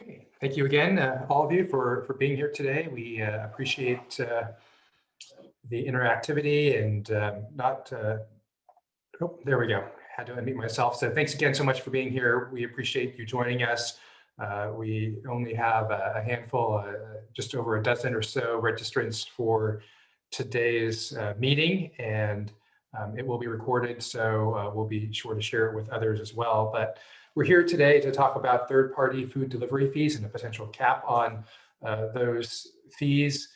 Okay, thank you again, all of you, for being here today. We appreciate the interactivity and oh, there we go. Had to unmute myself. So thanks again so much for being here. We appreciate you joining us. We only have a handful, just over a dozen or so registrants for today's meeting, and it will be recorded, so we'll be sure to share it with others as well. But we're here today to talk about third-party food delivery fees and a potential cap on those fees.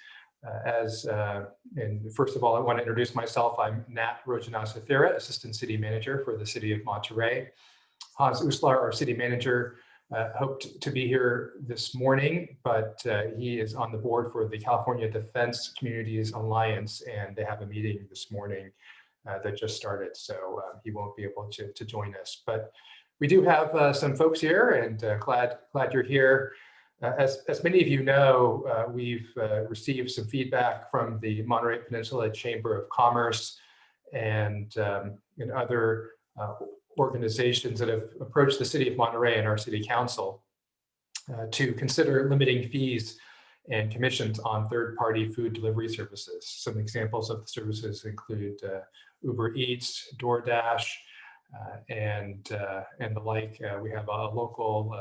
And first of all, I want to introduce myself. I'm Nat Rojanasa-Thera, Assistant City Manager for the City of Monterey. Hans Uslar, our City Manager, hoped to be here this morning, but he is on the board for the California Defense Communities Alliance, and they have a meeting this morning that just started, so he won't be able to join us. But we do have some folks here, and glad you're here. As many of you know, we've received some feedback from the Monterey Peninsula Chamber of Commerce and other organizations that have approached the City of Monterey and our City Council to consider limiting fees and commissions on third-party food delivery services. Some examples of the services include Uber Eats, DoorDash, and the like. We have a local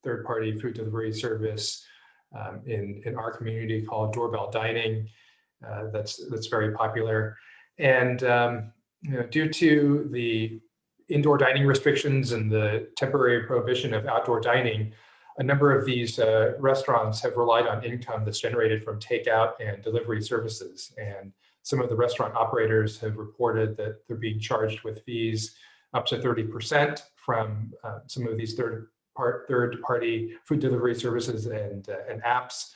third-party food delivery service in our community called Doorbell Dining. That's very popular. And due to the indoor dining restrictions and the temporary prohibition of outdoor dining, a number of these restaurants have relied on income that's generated from takeout and delivery services. And some of the restaurant operators have reported that they're being charged with fees up to 30% from some of these third-party food delivery services and apps,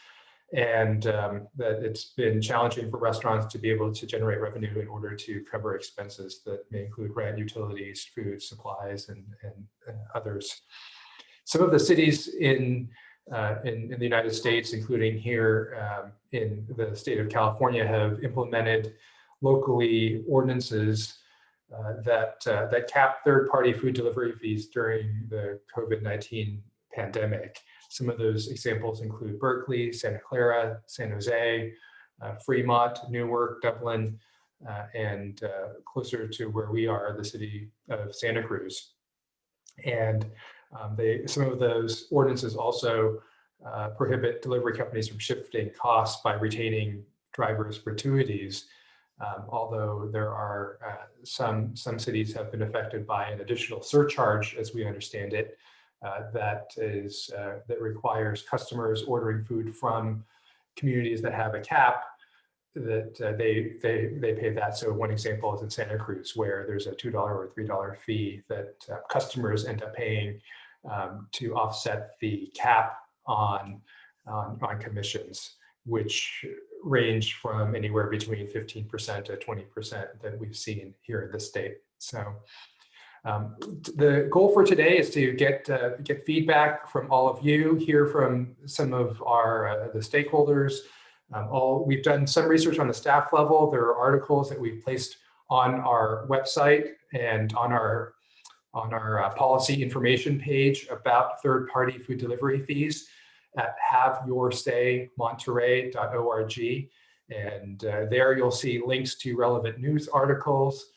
and that it's been challenging for restaurants to be able to generate revenue in order to cover expenses that may include rent, utilities, food, supplies, and others. Some of the cities in the United States, including here in the state of California, have implemented locally ordinances that cap third-party food delivery fees during the COVID-19 pandemic. Some of those examples include Berkeley, Santa Clara, San Jose, Fremont, Newark, Dublin, and closer to where we are, the city of Santa Cruz. And some of those ordinances also prohibit delivery companies from shifting costs by retaining drivers' gratuities. Although there are some cities have been affected by an additional surcharge, as we understand it, that requires customers ordering food from communities that have a cap that they pay that. So one example is in Santa Cruz, where there's a $2 or $3 fee that customers end up paying to offset the cap on commissions, which range from anywhere between 15% to 20% that we've seen here in the state. So the goal for today is to get feedback from all of you, hear from some of the stakeholders. We've done some research on the staff level. There are articles that we've placed on our website and on our policy information page about third-party food delivery fees at haveyoursaymonterey.org. And there you'll see links to relevant news articles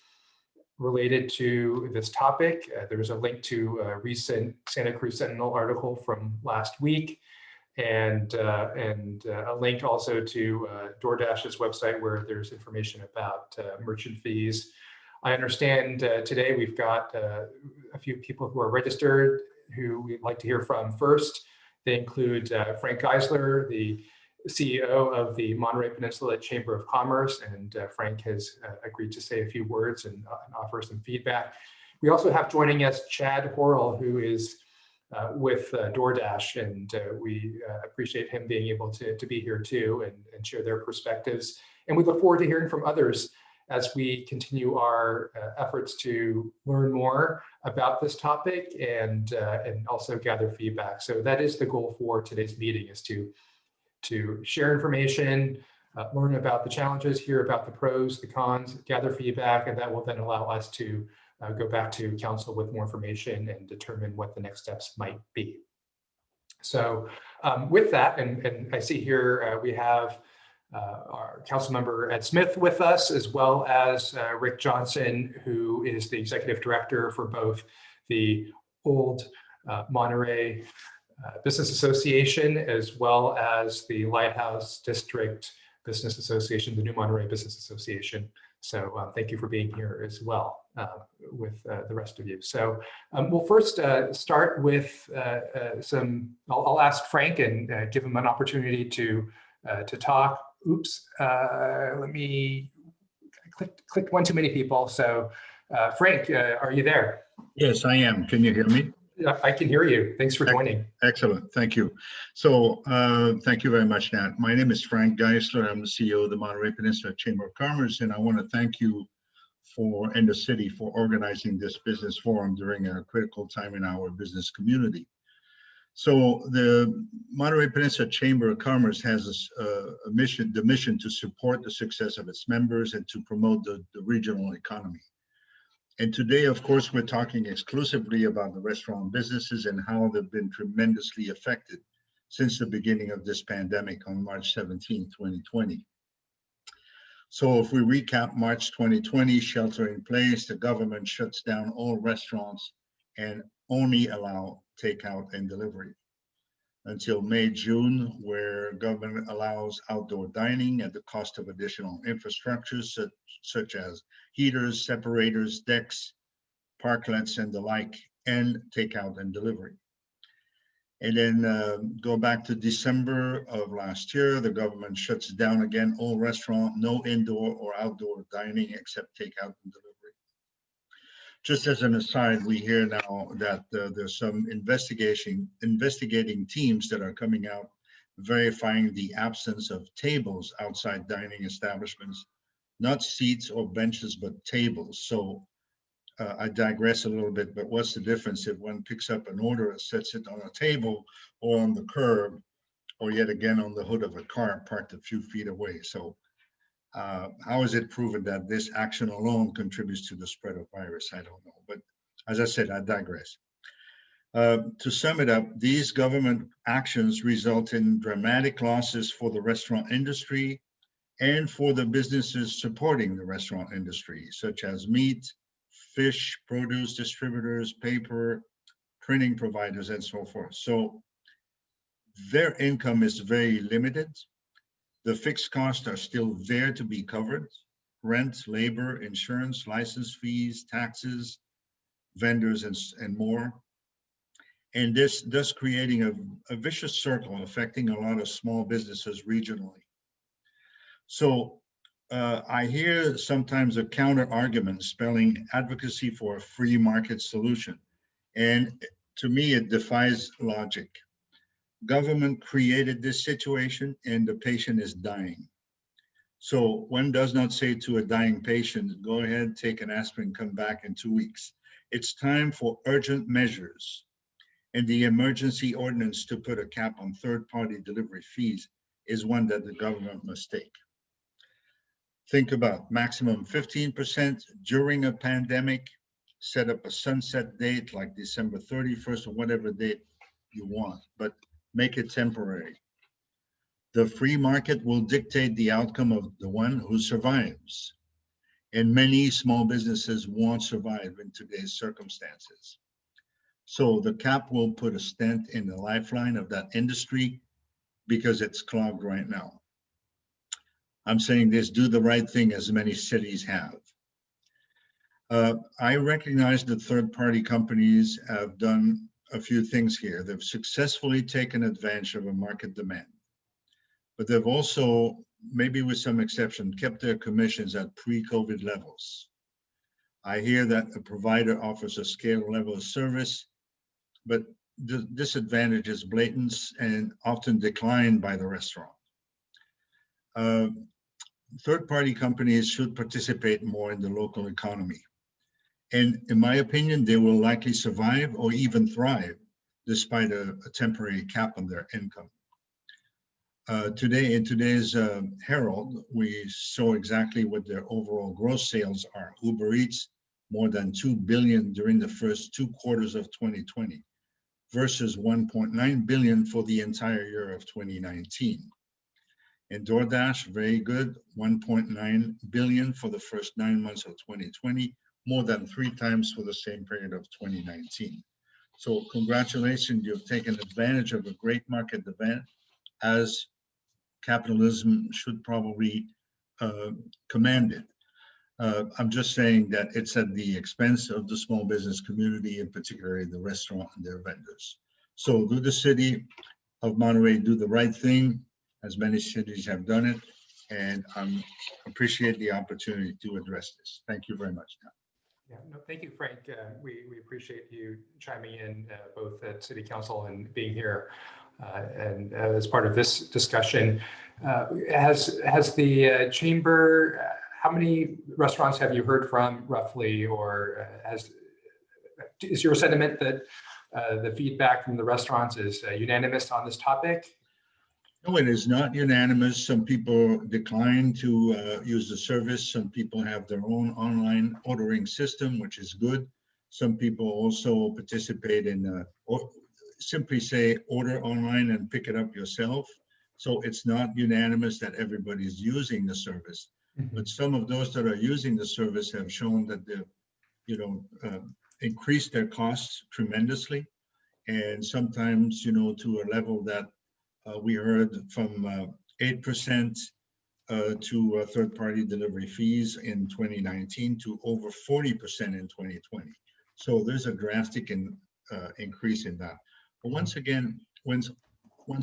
related to this topic. There's a link to a recent Santa Cruz Sentinel article from last week, and a link also to DoorDash's website where there's information about merchant fees. I understand today we've got a few people who are registered who we'd like to hear from first. They include Frank Geisler, the CEO of the Monterey Peninsula Chamber of Commerce, and Frank has agreed to say a few words and offer some feedback. We also have joining us Chad Horrell, who is with DoorDash, and we appreciate him being able to be here too and share their perspectives. And we look forward to hearing from others as we continue our efforts to learn more about this topic and also gather feedback. So that is the goal for today's meeting, is to share information, learn about the challenges, hear about the pros, the cons, gather feedback, and that will then allow us to go back to council with more information and determine what the next steps might be. So with that, and I see here we have our Councilmember Ed Smith with us, as well as Rick Johnson, who is the Executive Director for both the Old Monterey Business Association, as well as the Lighthouse District Business Association, the New Monterey Business Association. So thank you for being here as well with the rest of you. So we'll first start with I'll ask Frank and give him an opportunity to talk. Oops, let me click one too many people. So Frank, are you there? Yes, I am. Can you hear me? Yeah, I can hear you. Thanks for joining. Excellent. Thank you. So thank you very much, Nat. My name is Frank Geisler. I'm the CEO of the Monterey Peninsula Chamber of Commerce, and I want to thank you and the city for organizing this business forum during a critical time in our business community. So the Monterey Peninsula Chamber of Commerce has the mission to support the success of its members and to promote the regional economy. And today, of course, we're talking exclusively about the restaurant businesses and how they've been tremendously affected since the beginning of this pandemic on March 17, 2020. So if we recap March 2020, shelter in place, the government shuts down all restaurants and only allow takeout and delivery until May, June, where government allows outdoor dining at the cost of additional infrastructures such as heaters, separators, decks, parklets, and the like, and takeout and delivery. And then go back to December of last year, the government shuts down again all restaurant, no indoor or outdoor dining except takeout and delivery. Just as an aside, we hear now that there's some investigating teams that are coming out verifying the absence of tables outside dining establishments, not seats or benches, but tables. So I digress a little bit, but what's the difference if one picks up an order and sets it on a table or on the curb, or yet again on the hood of a car parked a few feet away? So how is it proven that this action alone contributes to the spread of virus? I don't know, but as I said, I digress. To sum it up, these government actions result in dramatic losses for the restaurant industry and for the businesses supporting the restaurant industry, such as meat, fish, produce distributors, paper, printing providers, and so forth. So their income is very limited. The fixed costs are still there to be covered: rent, labor, insurance, license fees, taxes, vendors, and more. And this thus creating a vicious circle affecting a lot of small businesses regionally. So I hear sometimes a counter argument spelling advocacy for a free market solution. And to me, it defies logic. Government created this situation and the patient is dying. So one does not say to a dying patient, go ahead, take an aspirin, come back in 2 weeks. It's time for urgent measures. And the emergency ordinance to put a cap on third-party delivery fees is one that the government must take. Think about maximum 15% during a pandemic, set up a sunset date like December 31st or whatever date you want, but make it temporary. The free market will dictate the outcome of the one who survives. And many small businesses won't survive in today's circumstances. So the cap will put a stent in the lifeline of that industry because it's clogged right now. I'm saying this: do the right thing, as many cities have. I recognize that third-party companies have done a few things here. They've successfully taken advantage of a market demand, but they've also, maybe with some exception, kept their commissions at pre-COVID levels. I hear that a provider offers a scale level of service, but the disadvantage is blatant and often declined by the restaurant. Third-party companies should participate more in the local economy. And in my opinion, they will likely survive or even thrive despite a temporary cap on their income. Today, in today's Herald, we saw exactly what their overall gross sales are. Uber Eats, more than $2 billion during the first 2 quarters of 2020. versus 1.9 billion for the entire year of 2019. And DoorDash, very good, 1.9 billion for the first 9 months of 2020, more than 3 times for the same period of 2019. So congratulations, you've taken advantage of a great market event, as capitalism should probably command it. I'm just saying that it's at the expense of the small business community, and particularly the restaurant and their vendors. So do the city of Monterey do the right thing, as many cities have done it, and I appreciate the opportunity to address this. Thank you very much. Yeah, no, thank you, Frank. We appreciate you chiming in both at City Council and being here and as part of this discussion. Has the chamber, how many restaurants have you heard from roughly, or is your sentiment that the feedback from the restaurants is unanimous on this topic? No, it is not unanimous. Some people decline to use the service. Some people have their own online ordering system, which is good. Some people also participate in or simply say order online and pick it up yourself. So it's not unanimous that everybody's using the service. Mm-hmm. But some of those that are using the service have shown that they've, increased their costs tremendously, and sometimes, to a level that we heard from 8% to third-party delivery fees in 2019 to over 40% in 2020. So there's a drastic increase in that. But once again, once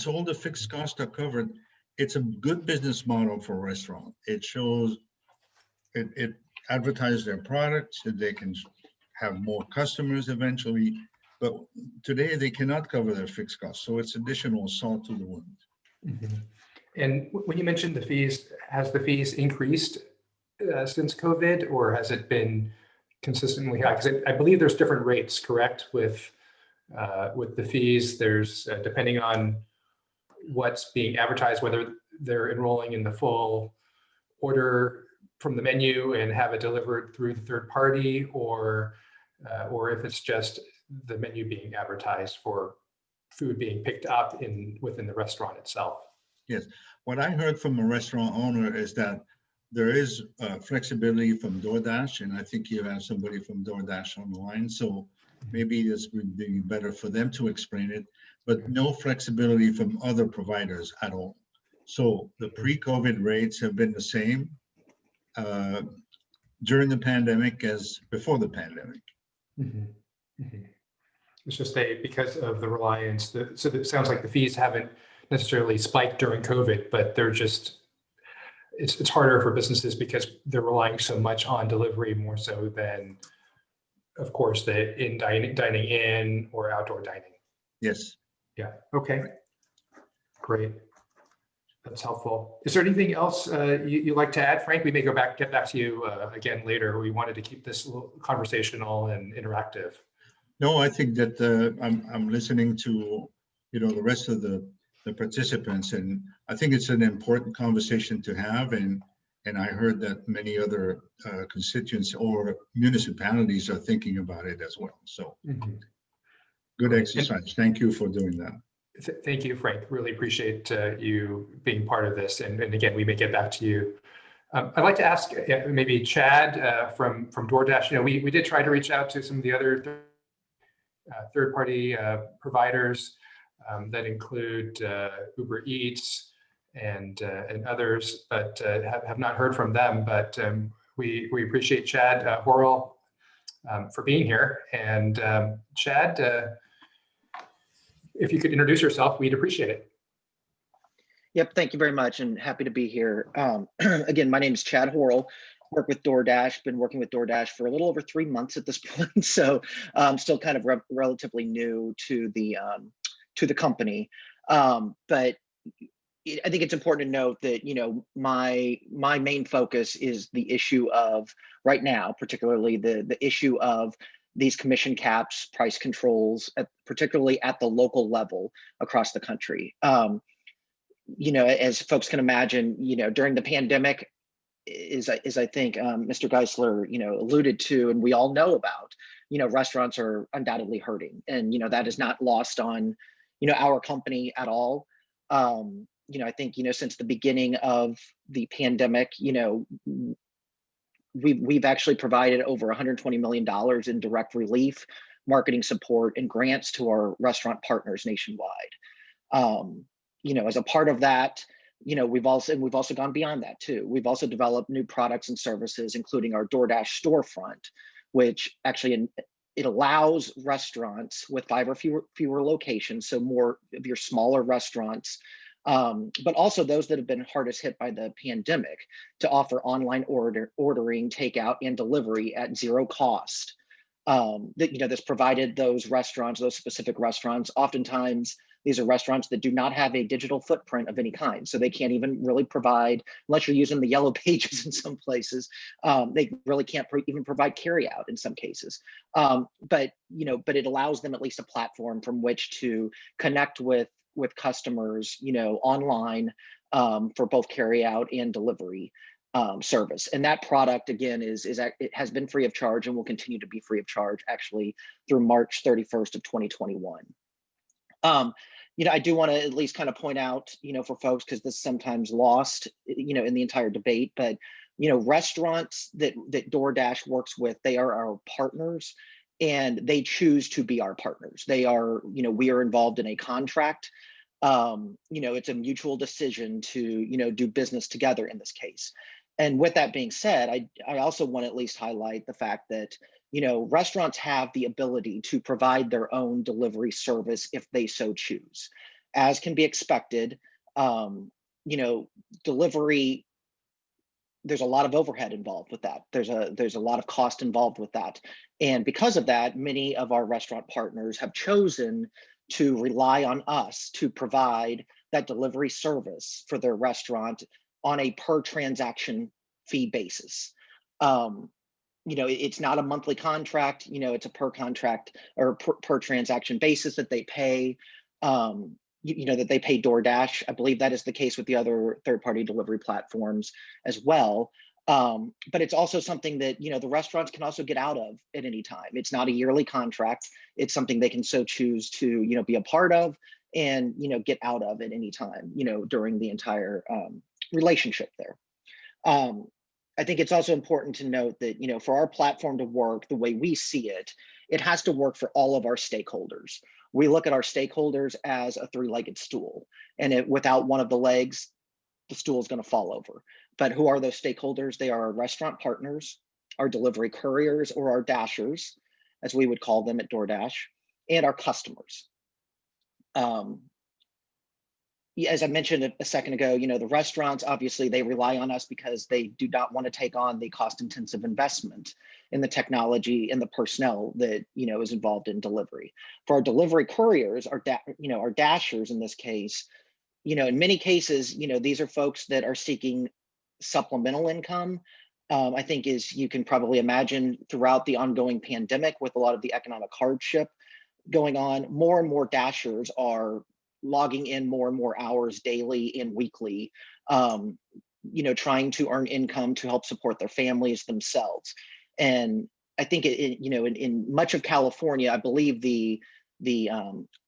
all the fixed costs are covered, it's a good business model for a restaurant. It shows, it advertises their products, so they can have more customers eventually. But today they cannot cover their fixed costs, so it's additional salt to the wound. Mm-hmm. And when you mentioned the fees, has the fees increased since COVID, or has it been consistently high? Because I believe there's different rates, correct? With the fees, there's depending on what's being advertised, whether they're enrolling in the full order from the menu and have it delivered through the third party, or if it's just the menu being advertised for food being picked up within the restaurant itself. Yes, what I heard from a restaurant owner is that there is flexibility from DoorDash, and I think you have somebody from DoorDash on the line, so maybe this would be better for them to explain it, but no flexibility from other providers at all. So the pre-COVID rates have been the same during the pandemic as before the pandemic. Mm-hmm. Mm-hmm. It's just because of the reliance. So it sounds like the fees haven't necessarily spiked during COVID, but they're just, it's harder for businesses because they're relying so much on delivery more so than, of course, the dining in or outdoor dining. Yes. Yeah. Okay. Great. That's helpful. Is there anything else you'd like to add, Frank? We may get back to you again later. We wanted to keep this conversational and interactive. No, I think that I'm listening to the rest of the participants, and I think it's an important conversation to have. And I heard that many other constituents or municipalities are thinking about it as well. So good exercise. Thank you for doing that. Thank you, Frank. Really appreciate you being part of this. And again, we may get back to you. I'd like to ask maybe Chad from DoorDash. We did try to reach out to some of the other third-party providers that include Uber Eats and others, but have not heard from them. But we appreciate Chad Horrell for being here. And Chad, if you could introduce yourself, we'd appreciate it. Yep, thank you very much, and happy to be here. Again, my name is Chad Horrell. Work with DoorDash, been working with DoorDash for a little over 3 months at this point, so I'm still kind of relatively new to the company. But I think it's important to note that my main focus is the issue of right now, particularly the issue of these commission caps, price controls, particularly at the local level across the country. As folks can imagine, during the pandemic, is I think Mr. Geisler, alluded to, and we all know about, restaurants are undoubtedly hurting. And, that is not lost on, our company at all. I think, since the beginning of the pandemic, we've actually provided over $120 million in direct relief, marketing support, and grants to our restaurant partners nationwide. As a part of that, we've also gone beyond that too. We've also developed new products and services, including our DoorDash storefront, which actually it allows restaurants with 5 or fewer locations, so more of your smaller restaurants, but also those that have been hardest hit by the pandemic, to offer online ordering, takeout, and delivery at zero cost. This provided those specific restaurants. Oftentimes, these are restaurants that do not have a digital footprint of any kind, so they can't even really provide, unless you're using the yellow pages in some places. They really can't even provide carryout in some cases. But it allows them at least a platform from which to connect with customers, online, for both carryout and delivery service. And that product, again, it has been free of charge and will continue to be free of charge actually through March 31st of 2021. I do want to at least kind of point out, for folks, because this is sometimes lost, in the entire debate, but, restaurants that DoorDash works with, they are our partners, and they choose to be our partners. They are, we are involved in a contract. It's a mutual decision to, do business together in this case. And with that being said, I also want to at least highlight the fact that, restaurants have the ability to provide their own delivery service if they so choose. As can be expected, delivery, there's a lot of overhead involved with that. There's a lot of cost involved with that. And because of that, many of our restaurant partners have chosen to rely on us to provide that delivery service for their restaurant on a per transaction fee basis. It's not a monthly contract, it's a per contract or per transaction basis that they pay, that they pay DoorDash. I believe that is the case with the other third-party delivery platforms as well. But it's also something that, the restaurants can also get out of at any time. It's not a yearly contract. It's something they can so choose to, be a part of and, get out of at any time, during the entire relationship there. I think it's also important to note that, for our platform to work the way we see it, it has to work for all of our stakeholders. We look at our stakeholders as a 3-legged stool, and without one of the legs, the stool is going to fall over. But who are those stakeholders? They are our restaurant partners, our delivery couriers, or our dashers, as we would call them at DoorDash, and our customers. As I mentioned a second ago, the restaurants, obviously, they rely on us because they do not want to take on the cost-intensive investment in the technology and the personnel that, is involved in delivery. For our delivery couriers, our dashers in this case, in many cases, these are folks that are seeking supplemental income. I think, as you can probably imagine, throughout the ongoing pandemic, with a lot of the economic hardship going on, more and more dashers are logging in more and more hours daily and weekly, trying to earn income to help support their families themselves. And I think in much of California, I believe the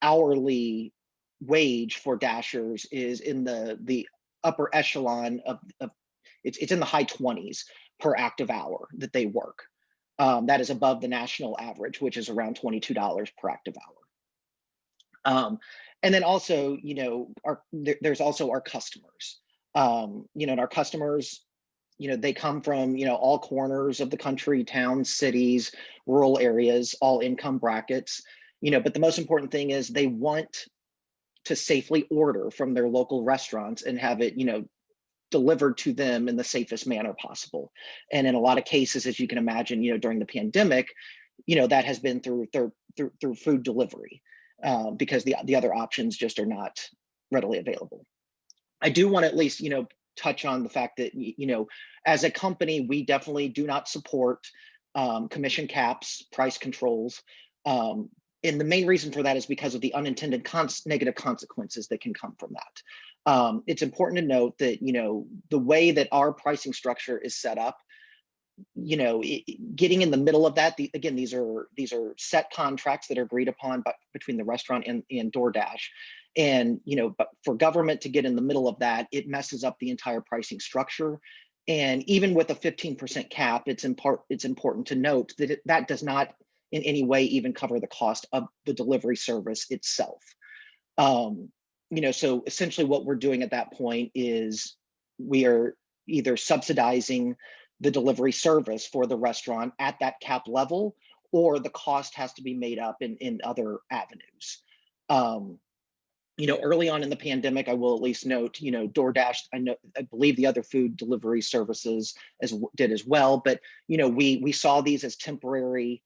hourly wage for dashers is in the upper echelon of it's in the high 20s per active hour that they work. That is above the national average, which is around $22 per active hour. And then also, there's also our customers. And our customers, they come from, all corners of the country, towns, cities, rural areas, all income brackets. But the most important thing is they want to safely order from their local restaurants and have it, delivered to them in the safest manner possible. And in a lot of cases, as you can imagine, during the pandemic, that has been through food delivery. Because the other options just are not readily available. I do want to at least, touch on the fact that, as a company, we definitely do not support commission caps, price controls. And the main reason for that is because of the unintended negative consequences that can come from that. It's important to note that, the way that our pricing structure is set up, getting in the middle of that, again, these are set contracts that are agreed upon between the restaurant and DoorDash. And, but for government to get in the middle of that, it messes up the entire pricing structure. And even with a 15% cap, it's important to note that that does not in any way even cover the cost of the delivery service itself. So essentially what we're doing at that point is we are either subsidizing the delivery service for the restaurant at that cap level, or the cost has to be made up in other avenues. Early on in the pandemic, I will at least note, DoorDash, I believe the other food delivery services did as well, but we saw these as temporary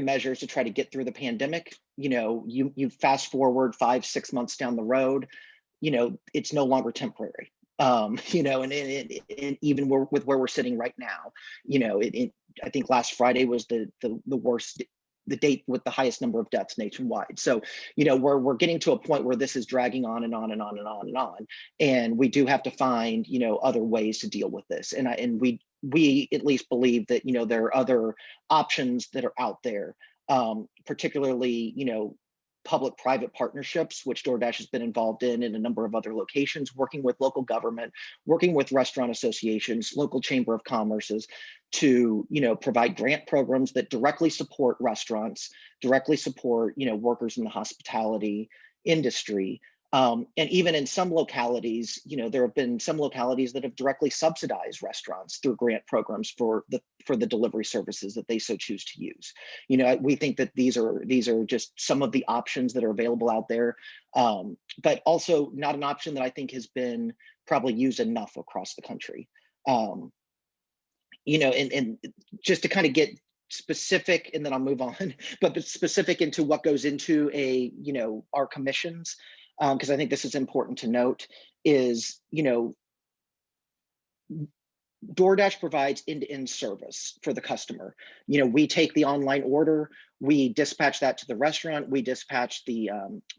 measures to try to get through the pandemic. You fast forward 5-6 months down the road, it's no longer temporary. And even with where we're sitting right now, I think last Friday was the worst, the date with the highest number of deaths nationwide. So, we're getting to a point where this is dragging on and on and on and on and on. And we do have to find, other ways to deal with this. And we at least believe that, there are other options that are out there, particularly, public-private partnerships, which DoorDash has been involved in a number of other locations, working with local government, working with restaurant associations, local chamber of commerces to, provide grant programs that directly support restaurants, directly support, workers in the hospitality industry. And even in some localities, there have been some localities that have directly subsidized restaurants through grant programs for the delivery services that they so choose to use. We think that these are just some of the options that are available out there, but also not an option that I think has been probably used enough across the country. And just to kind of get specific, and then I'll move on, but specific into what goes into our commissions. Because I think this is important to note, is, DoorDash provides end-to-end service for the customer. We take the online order, we dispatch that to the restaurant, we dispatch the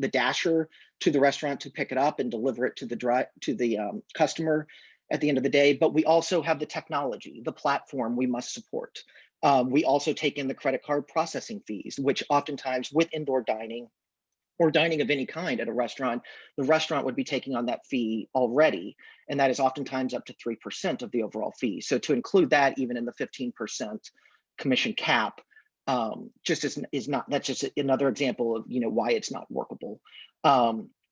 dasher to the restaurant to pick it up and deliver it to the customer at the end of the day. But we also have the technology, the platform we must support. We also take in the credit card processing fees, which oftentimes with indoor dining or dining of any kind at a restaurant, the restaurant would be taking on that fee already. And that is oftentimes up to 3% of the overall fee. So to include that even in the 15% commission cap, that's just another example of, why it's not workable.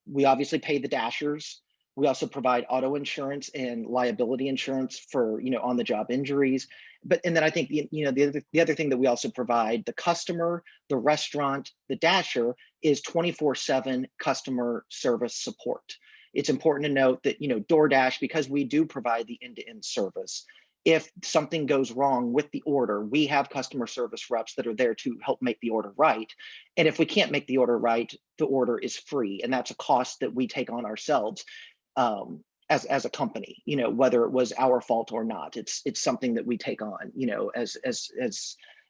We obviously pay the dashers. We also provide auto insurance and liability insurance for, on-the-job injuries. And then I think, the other thing that we also provide, the customer, the restaurant, the dasher, is 24/7 customer service support. It's important to note that, DoorDash, because we do provide the end-to-end service, if something goes wrong with the order, we have customer service reps that are there to help make the order right. And if we can't make the order right, the order is free. And that's a cost that we take on ourselves. As a company, whether it was our fault or not, it's something that we take on, as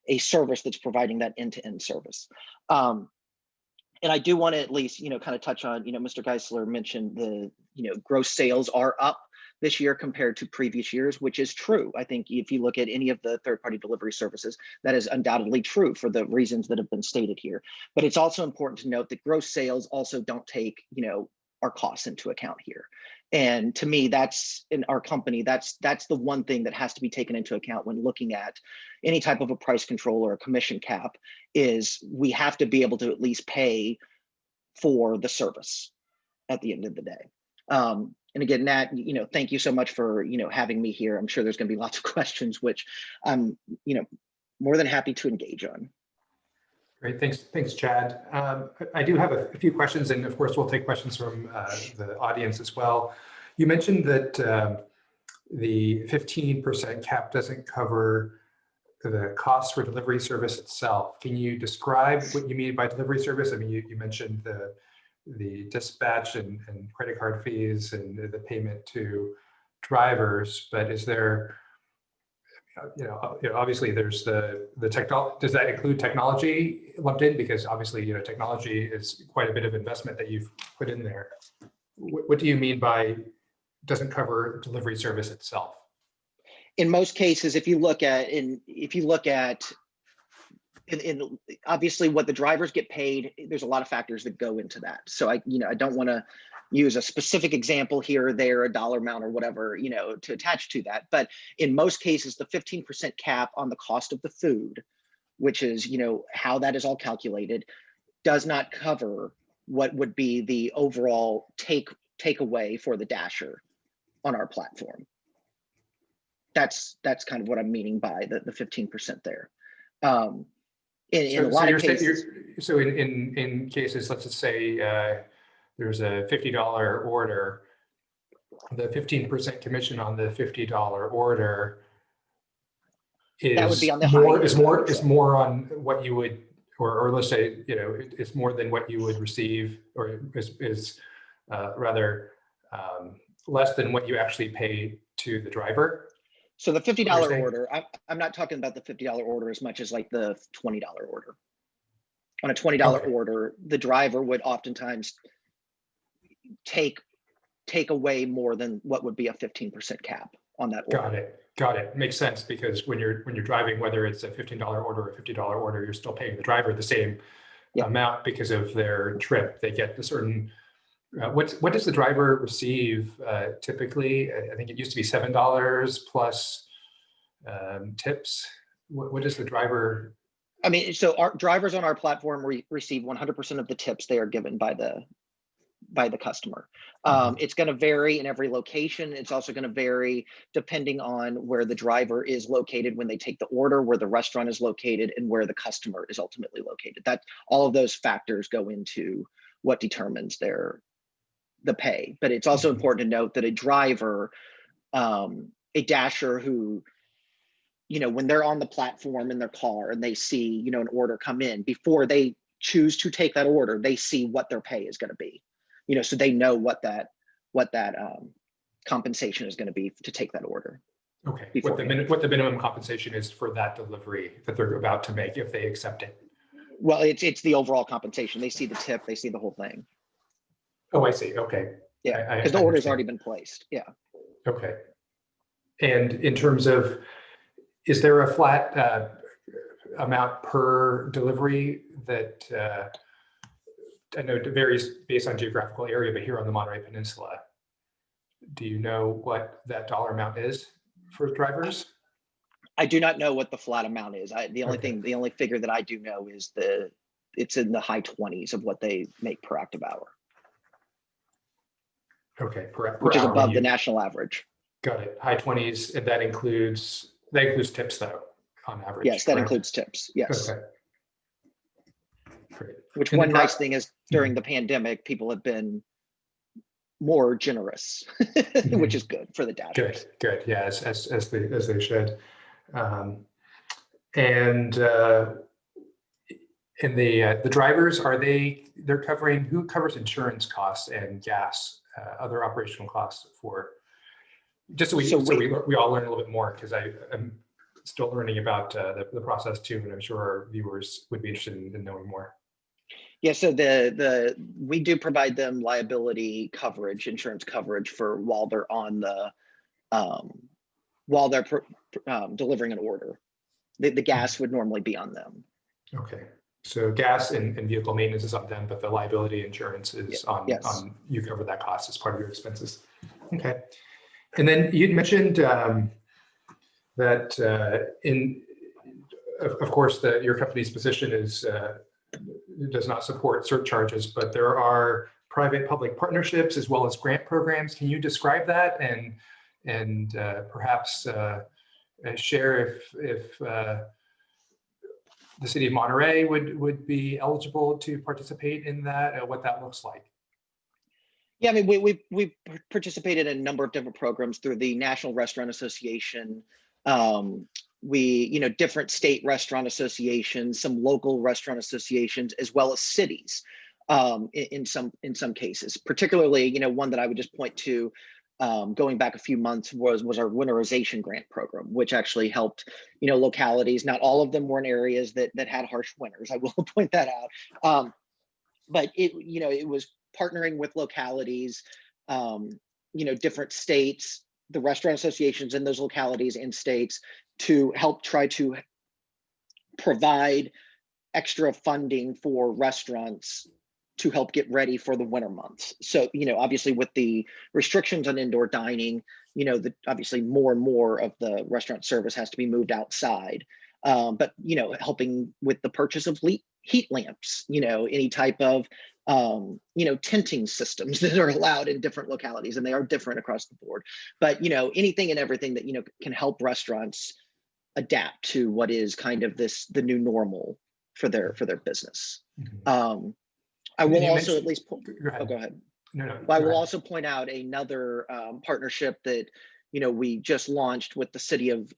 a service that's providing that end-to-end service. And I do want to at least, kind of touch on, Mr. Geisler mentioned the, gross sales are up this year compared to previous years, which is true. I think if you look at any of the third-party delivery services, that is undoubtedly true for the reasons that have been stated here. But it's also important to note that gross sales also don't take, our costs into account here. And to me, that's in our company, that's the one thing that has to be taken into account when looking at any type of a price control or a commission cap, is we have to be able to at least pay for the service at the end of the day. And again, Nat, thank you so much for, having me here. I'm sure there's going to be lots of questions, which I'm, more than happy to engage on. Great, thanks, Chad. I do have a few questions, and of course, we'll take questions from the audience as well. You mentioned that the 15% cap doesn't cover the cost for delivery service itself. Can you describe what you mean by delivery service? I mean, you mentioned the dispatch and credit card fees and the payment to drivers, but is there, obviously there's the technology. Does that include technology lumped in? Because obviously, technology is quite a bit of investment that you've put in there. What do you mean by doesn't cover delivery service itself? In most cases, if you look at obviously what the drivers get paid, there's a lot of factors that go into that. So I don't want to use a specific example here or there, a dollar amount or whatever, to attach to that. But in most cases, the 15% cap on the cost of the food, which is, how that is all calculated, does not cover what would be the overall takeaway for the dasher on our platform. That's kind of what I'm meaning by the 15% there. In a lot of cases. So in cases, let's just say there's a $50 order, the 15% commission on the $50 order is that would be on the more on what you would, or let's say, it's more than what you would receive, or is rather less than what you actually pay to the driver. So the $50 order, I'm not talking about the $50 order as much as like the $20 order. On a $20 order, the driver would oftentimes take away more than what would be a 15% cap on that order. Got it. Makes sense, because when you're driving, whether it's a $15 order or a $50 order, you're still paying the driver the same amount because of their trip. They get the certain. What does the driver receive typically? I think it used to be $7 plus tips. What does the driver? I mean, so our drivers on our platform receive 100% of the tips they are given by the customer. It's going to vary in every location. It's also going to vary depending on where the driver is located when they take the order, where the restaurant is located, and where the customer is ultimately located. That all of those factors go into what determines the pay. But it's also important to note that a driver, a dasher who, when they're on the platform in their car and they see, an order come in, before they choose to take that order, they see what their pay is going to be, so they know what that compensation is going to be to take that order. Okay. What the minimum compensation is for that delivery that they're about to make if they accept it. Well, it's the overall compensation. They see the tip, they see the whole thing. Oh, I see. Okay. Yeah, because the order's already been placed. Yeah. Okay. And in terms of, is there a flat amount per delivery that I know it varies based on geographical area, but here on the Monterey Peninsula, do you know what that dollar amount is for drivers? I do not know what the flat amount is. The only figure that I do know is it's in the high 20s of what they make per active hour. Okay, which is above the national average. Got it. High 20s, and that includes tips though, on average. Yes, that includes tips. Yes. Okay. Great. Which one nice thing is during the pandemic, people have been more generous, which is good for the dashers. Good. Yeah, as they should. And the drivers, they're covering, who covers insurance costs and gas, other operational costs for, just so we all learn a little bit more, because I'm still learning about the process too, and I'm sure our viewers would be interested in knowing more. Yeah, so we do provide them liability coverage, insurance coverage for while they're on while they're delivering an order. The gas would normally be on them. Okay, so gas and vehicle maintenance is on them, but the liability insurance is on you cover that cost as part of your expenses. Okay, and then you'd mentioned that of course your company's position is does not support surcharges, but there are private-public partnerships as well as grant programs. Can you describe that and perhaps share if the city of Monterey would be eligible to participate in that, what that looks like? Yeah, I mean, we've participated in a number of different programs through the National Restaurant Association. Different state restaurant associations, some local restaurant associations, as well as cities in some cases. Particularly, one that I would just point to going back a few months was our Winterization grant program, which actually helped, localities. Not all of them were in areas that had harsh winters. I will point that out. But it was partnering with localities, different states, the restaurant associations in those localities and states to help try to provide extra funding for restaurants to help get ready for the winter months. So, obviously with the restrictions on indoor dining, obviously more and more of the restaurant service has to be moved outside. But, helping with the purchase of heat lamps, any type of, tinting systems that are allowed in different localities, and they are different across the board. But, anything and everything that, can help restaurants adapt to what is kind of the new normal for their business. Mm-hmm. I will also at least point, go ahead. Oh, go ahead. No, I will also point out another partnership that we just launched with the city of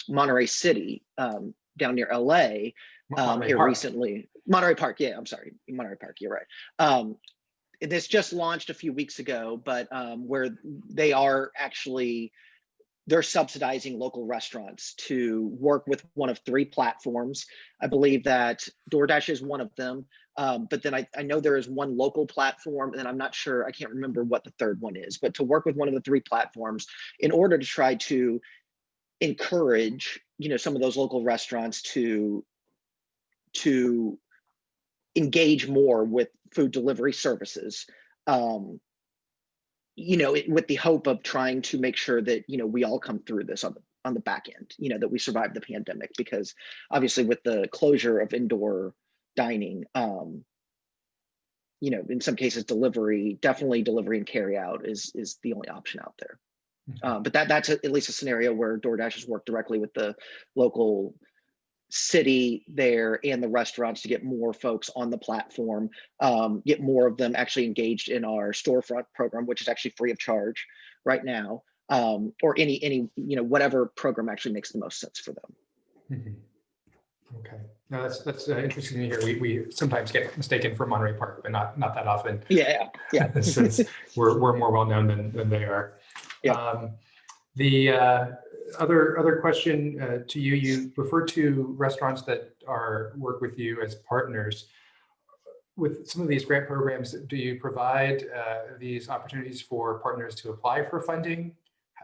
Monterey City down near LA here Park. recently. Monterey Park, yeah, I'm sorry, Monterey Park, you're right. This just launched a few weeks ago, but where they are actually, they're subsidizing local restaurants to work with one of 3 platforms. I believe that DoorDash is one of them. But then I know there is one local platform, and I'm not sure, I can't remember what the third one is, but to work with one of the 3 platforms in order to try to encourage, some of those local restaurants to engage more with food delivery services. With the hope of trying to make sure that, we all come through this on the back end, that we survive the pandemic, because obviously with the closure of indoor dining, in some cases definitely delivery and carry out is the only option out there. Mm-hmm. But that's at least a scenario where DoorDash has worked directly with the local city there and the restaurants to get more folks on the platform, get more of them actually engaged in our storefront program, which is actually free of charge right now, or any whatever program actually makes the most sense for them. Mm-hmm. Okay, no, that's interesting to hear. We sometimes get mistaken for Monterey Park, but not that often. Yeah. Since we're more well known than they are. Yeah. The other question to you, you refer to restaurants that work with you as partners. With some of these grant programs, do you provide these opportunities for partners to apply for funding?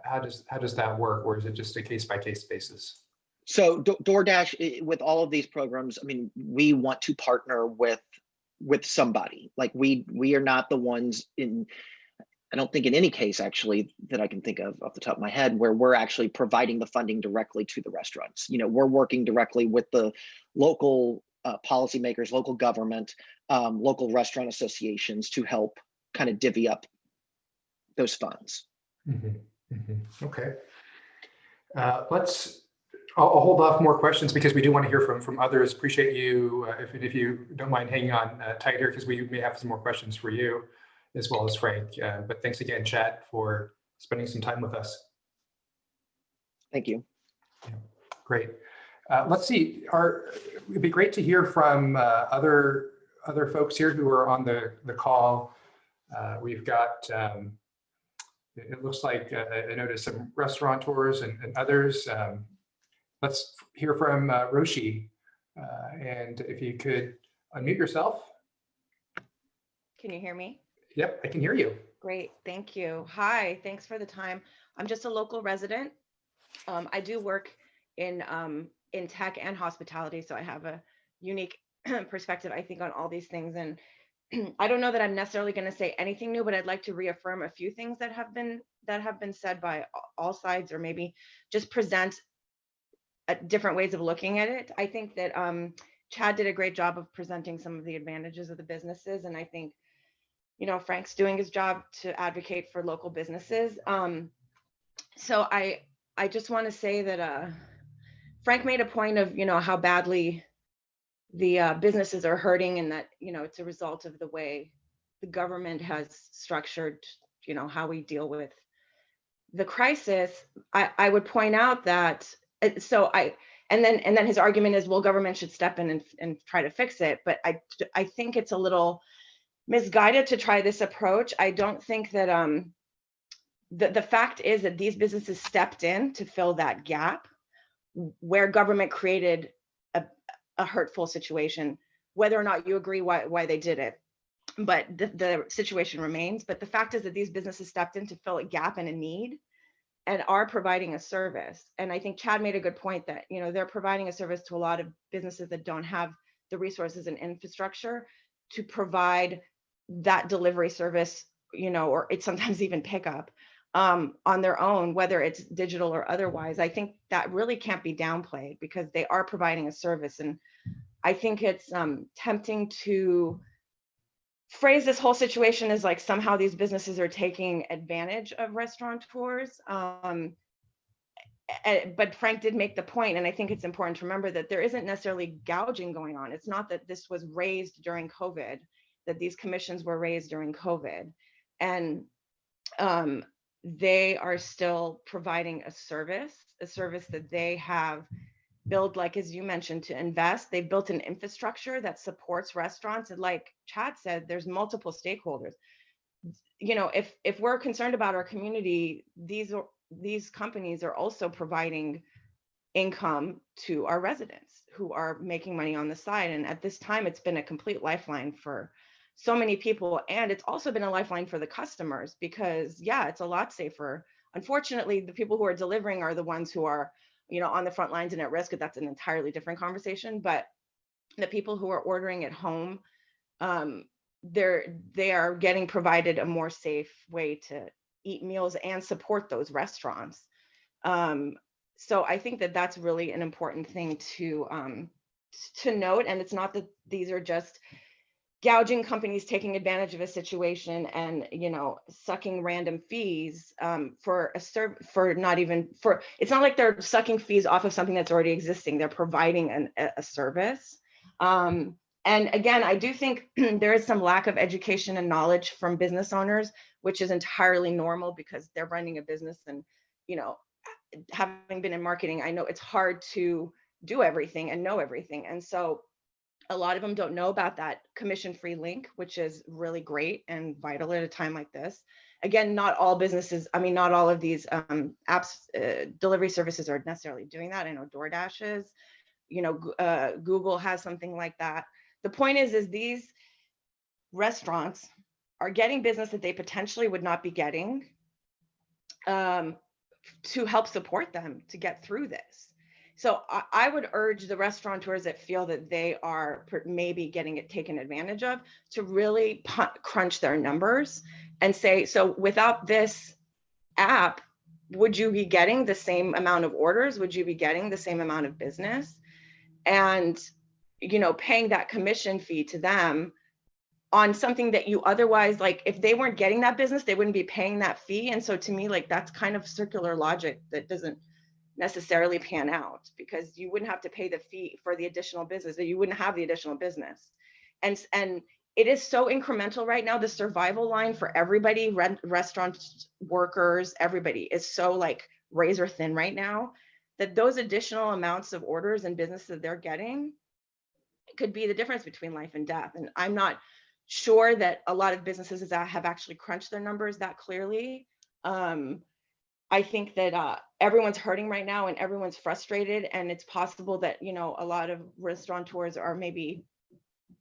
How does that work, or is it just a case-by-case basis? So DoorDash, with all of these programs, I mean, we want to partner with somebody. Like we are not the ones I don't think in any case actually that I can think of off the top of my head where we're actually providing the funding directly to the restaurants. We're working directly with the local policymakers, local government, local restaurant associations to help kind of divvy up those funds. Mm-hmm. Mm-hmm. Okay. I'll hold off more questions because we do want to hear from others. Appreciate you, if you don't mind hanging on tight here, because we may have some more questions for you as well as Frank. But thanks again, Chad, for spending some time with us. Thank you. Yeah, great. Let's see. It'd be great to hear from other folks here who are on the call. We've got, it looks like I noticed some restaurateurs and others. Let's hear from Roshi. And if you could unmute yourself. Can you hear me? Yep, I can hear you. Great, thank you. Hi, thanks for the time. I'm just a local resident. I do work in tech and hospitality, so I have a unique perspective, I think, on all these things. And I don't know that I'm necessarily going to say anything new, but I'd like to reaffirm a few things that have been said by all sides, or maybe just present different ways of looking at it. I think that Chad did a great job of presenting some of the advantages of the businesses, and I think Frank's doing his job to advocate for local businesses. So I just want to say that Frank made a point of how badly the businesses are hurting, and that it's a result of the way the government has structured how we deal with the crisis. I would point out that and then his argument is, well, government should step in and try to fix it. But I think it's a little misguided to try this approach. I don't think that the fact is that these businesses stepped in to fill that gap where government created a hurtful situation, whether or not you agree why they did it. But the situation remains. But the fact is that these businesses stepped in to fill a gap and a need. and are providing a service. And I think Chad made a good point that, you know, they're providing a service to a lot of businesses that don't have the resources and infrastructure to provide that delivery service, you know, or it's sometimes even pickup on their own, whether it's digital or otherwise. I think that really can't be downplayed because they are providing a service. And I think it's tempting to phrase this whole situation as like somehow these businesses are taking advantage of restaurateurs. But Frank did make the point, and I think it's important to remember that there isn't necessarily gouging going on. It's not that this was raised during COVID, that these commissions were raised during COVID. And they are still providing a service that they have built, like, as you mentioned, to invest. They've built an infrastructure that supports restaurants. And like Chad said, there's multiple stakeholders. You know, if we're concerned about our community, these companies are also providing income to our residents who are making money on the side. And at this time, it's been a complete lifeline for so many people. And it's also been a lifeline for the customers because, yeah, it's a lot safer. Unfortunately, the people who are delivering are the ones who are, you know, on the front lines and at risk. That's an entirely different conversation. But the people who are ordering at home, they are getting provided a more safe way to eat meals and support those restaurants. So I think that that's really an important thing to note. And it's not that these are just gouging companies taking advantage of a situation and, you know, sucking random fees for not even for, it's not like they're sucking fees off of something that's already existing. They're providing a service. And again, I do think there is some lack of education and knowledge from business owners, which is entirely normal because they're running a business. And, you know, having been in marketing, I know it's hard to do everything and know everything. And so a lot of them don't know about that commission-free link, which is really great and vital at a time like this. Again, not all businesses, I mean, not all of these apps, delivery services are necessarily doing that. I know DoorDash is, you know, Google has something like that. The point is these restaurants are getting business that they potentially would not be getting to help support them to get through this. So I would urge the restaurateurs that feel that they are maybe getting it taken advantage of to really crunch their numbers and say, so without this app, would you be getting the same amount of orders? Would you be getting the same amount of business? And, you know, paying that commission fee to them on something that you otherwise, like, if they weren't getting that business, they wouldn't be paying that fee. And so to me, like, that's kind of circular logic that doesn't necessarily pan out because you wouldn't have to pay the fee for the additional business, that you wouldn't have the additional business. And it is so incremental right now. The survival line for everybody, restaurant workers, everybody is so like razor thin right now that those additional amounts of orders and business that they're getting could be the difference between life and death. And I'm not sure that a lot of businesses that have actually crunched their numbers that clearly. I think that everyone's hurting right now and everyone's frustrated, and it's possible that, you know, a lot of restaurateurs are maybe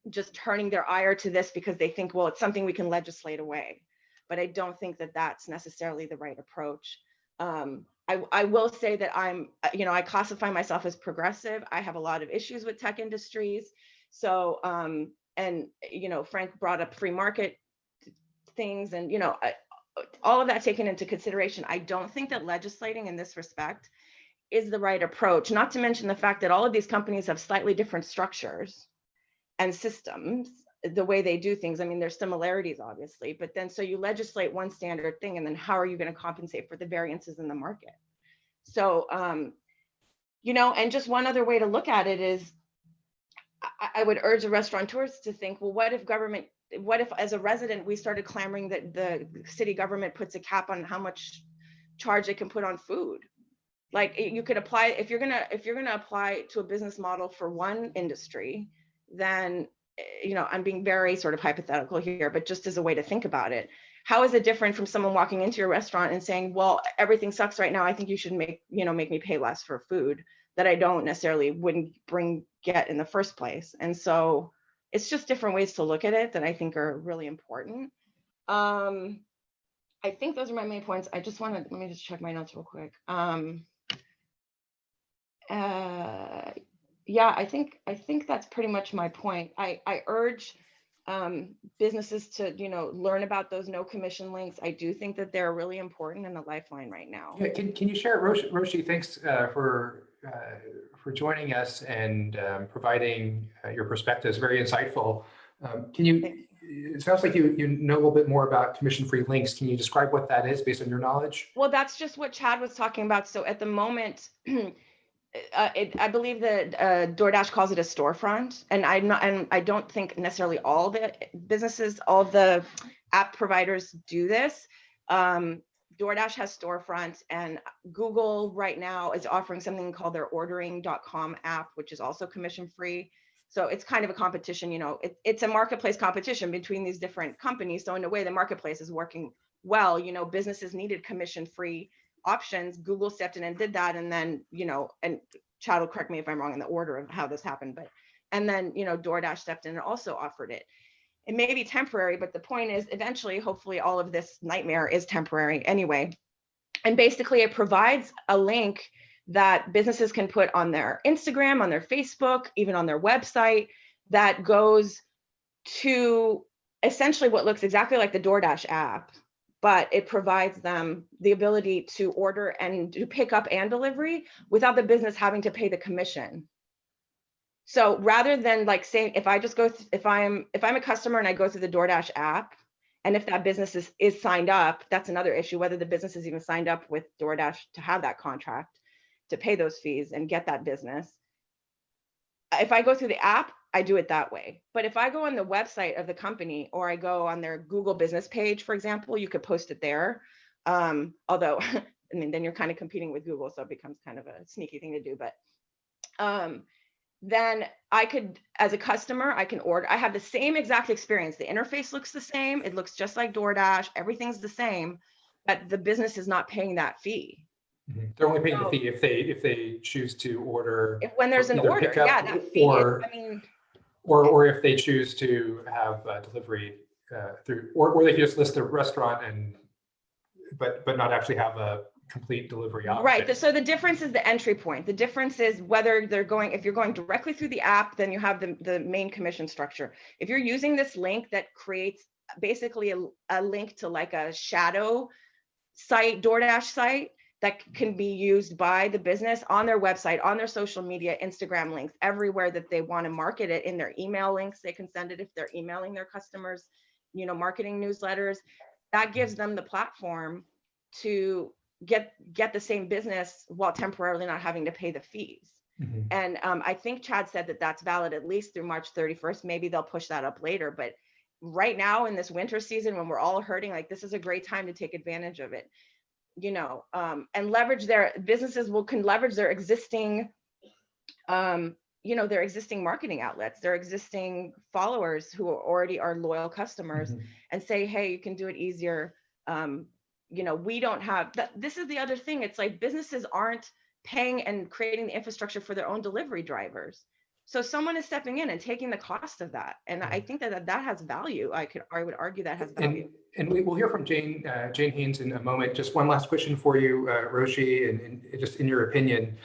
just turning their ire to this because they think, well, it's something we can legislate away. But I don't think that that's necessarily the right approach. I will say that I'm, you know, I classify myself as progressive. I have a lot of issues with tech industries. So, and, you know, Frank brought up free market things and, you know, all of that taken into consideration, I don't think that legislating in this respect is the right approach, not to mention the fact that all of these companies have slightly different structures and systems, the way they do things. I mean, there's similarities, obviously, but then so you legislate one standard thing, and then how are you going to compensate for the variances in the market? So, you know, and just one other way to look at it is, I would urge the restaurateurs to think, well, what if as a resident, we started clamoring that the city government puts a cap on how much charge they can put on food? Like, you could apply, if you're gonna apply to a business model for one industry, then, you know, I'm being very sort of hypothetical here, but just as a way to think about it, how is it different from someone walking into your restaurant and saying, well, everything sucks right now, I think you should make me pay less for food that I don't necessarily wouldn't get in the first place? And so it's just different ways to look at it that I think are really important. I think those are my main points. I just want to, let me just check my notes real quick. Yeah, I think that's pretty much my point. I urge businesses to, learn about those no commission links. I do think that they're really important and a lifeline right now. Yeah, can you share, Roshi, thanks for joining us and providing your perspectives, very insightful. Can you, it sounds like you know a little bit more about commission-free links. Can you describe what that is based on your knowledge? Well, that's just what Chad was talking about. So at the moment, I believe that DoorDash calls it a storefront, and I don't think necessarily all the businesses, all the app providers do this. DoorDash has storefronts, and Google right now is offering something called their ordering.com app, which is also commission free. So it's kind of a competition, it's a marketplace competition between these different companies. So in a way, the marketplace is working well. Businesses needed commission free options. Google stepped in and did that. And then, and Chad will correct me if I'm wrong in the order of how this happened, but, and then, DoorDash stepped in and also offered it. It may be temporary, but the point is eventually, hopefully all of this nightmare is temporary anyway. And basically it provides a link that businesses can put on their Instagram, on their Facebook, even on their website, that goes to essentially what looks exactly like the DoorDash app, but it provides them the ability to order and to pick up and delivery without the business having to pay the commission. So rather than like saying, if I just go, if I'm a customer and I go through the DoorDash app, and if that business is signed up, that's another issue, whether the business is even signed up with DoorDash to have that contract, to pay those fees and get that business. If I go through the app, I do it that way. But if I go on the website of the company, or I go on their Google business page, for example, you could post it there. Although, I mean, then you're kind of competing with Google, so it becomes kind of a sneaky thing to do. But then I could, as a customer, I can order. I have the same exact experience. The interface looks the same. It looks just like DoorDash. Everything's the same, but the business is not paying that fee. They're only paying the fee if they choose to order. When there's an order, yeah, that fee. Or if they choose to have delivery through, or they just list the restaurant but not actually have a complete delivery option. Right. So the difference is the entry point. The difference is whether if you're going directly through the app, then you have the main commission structure. If you're using this link that creates basically a link to like a shadow site, DoorDash site, that can be used by the business on their website, on their social media, Instagram links, everywhere that they want to market it. In their email links, they can send it if they're emailing their customers, marketing newsletters. That gives them the platform to get the same business while temporarily not having to pay the fees. Mm-hmm. And I think Chad said that that's valid at least through March 31st. Maybe they'll push that up later, but right now in this winter season, when we're all hurting, like, this is a great time to take advantage of it. And leverage their businesses can leverage their existing, their existing marketing outlets, their existing followers who already are loyal customers, mm-hmm. and say, hey, you can do it easier. We don't have that. This is the other thing. It's like businesses aren't paying and creating the infrastructure for their own delivery drivers. So someone is stepping in and taking the cost of that. And I think that has value. I would argue that has value. And we will hear from Jane Haynes in a moment. Just one last question for you, Roshi, and just in your opinion,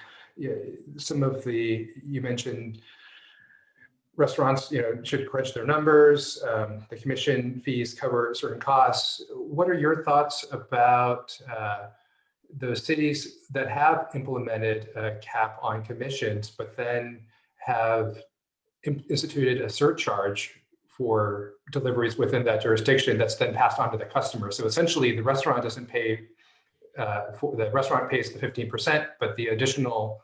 some of you mentioned restaurants, should crunch their numbers. The commission fees cover certain costs. What are your thoughts about those cities that have implemented a cap on commissions, but then have instituted a surcharge for deliveries within that jurisdiction that's then passed on to the customer? So essentially, the restaurant doesn't pay, the restaurant pays the 15%, but the additional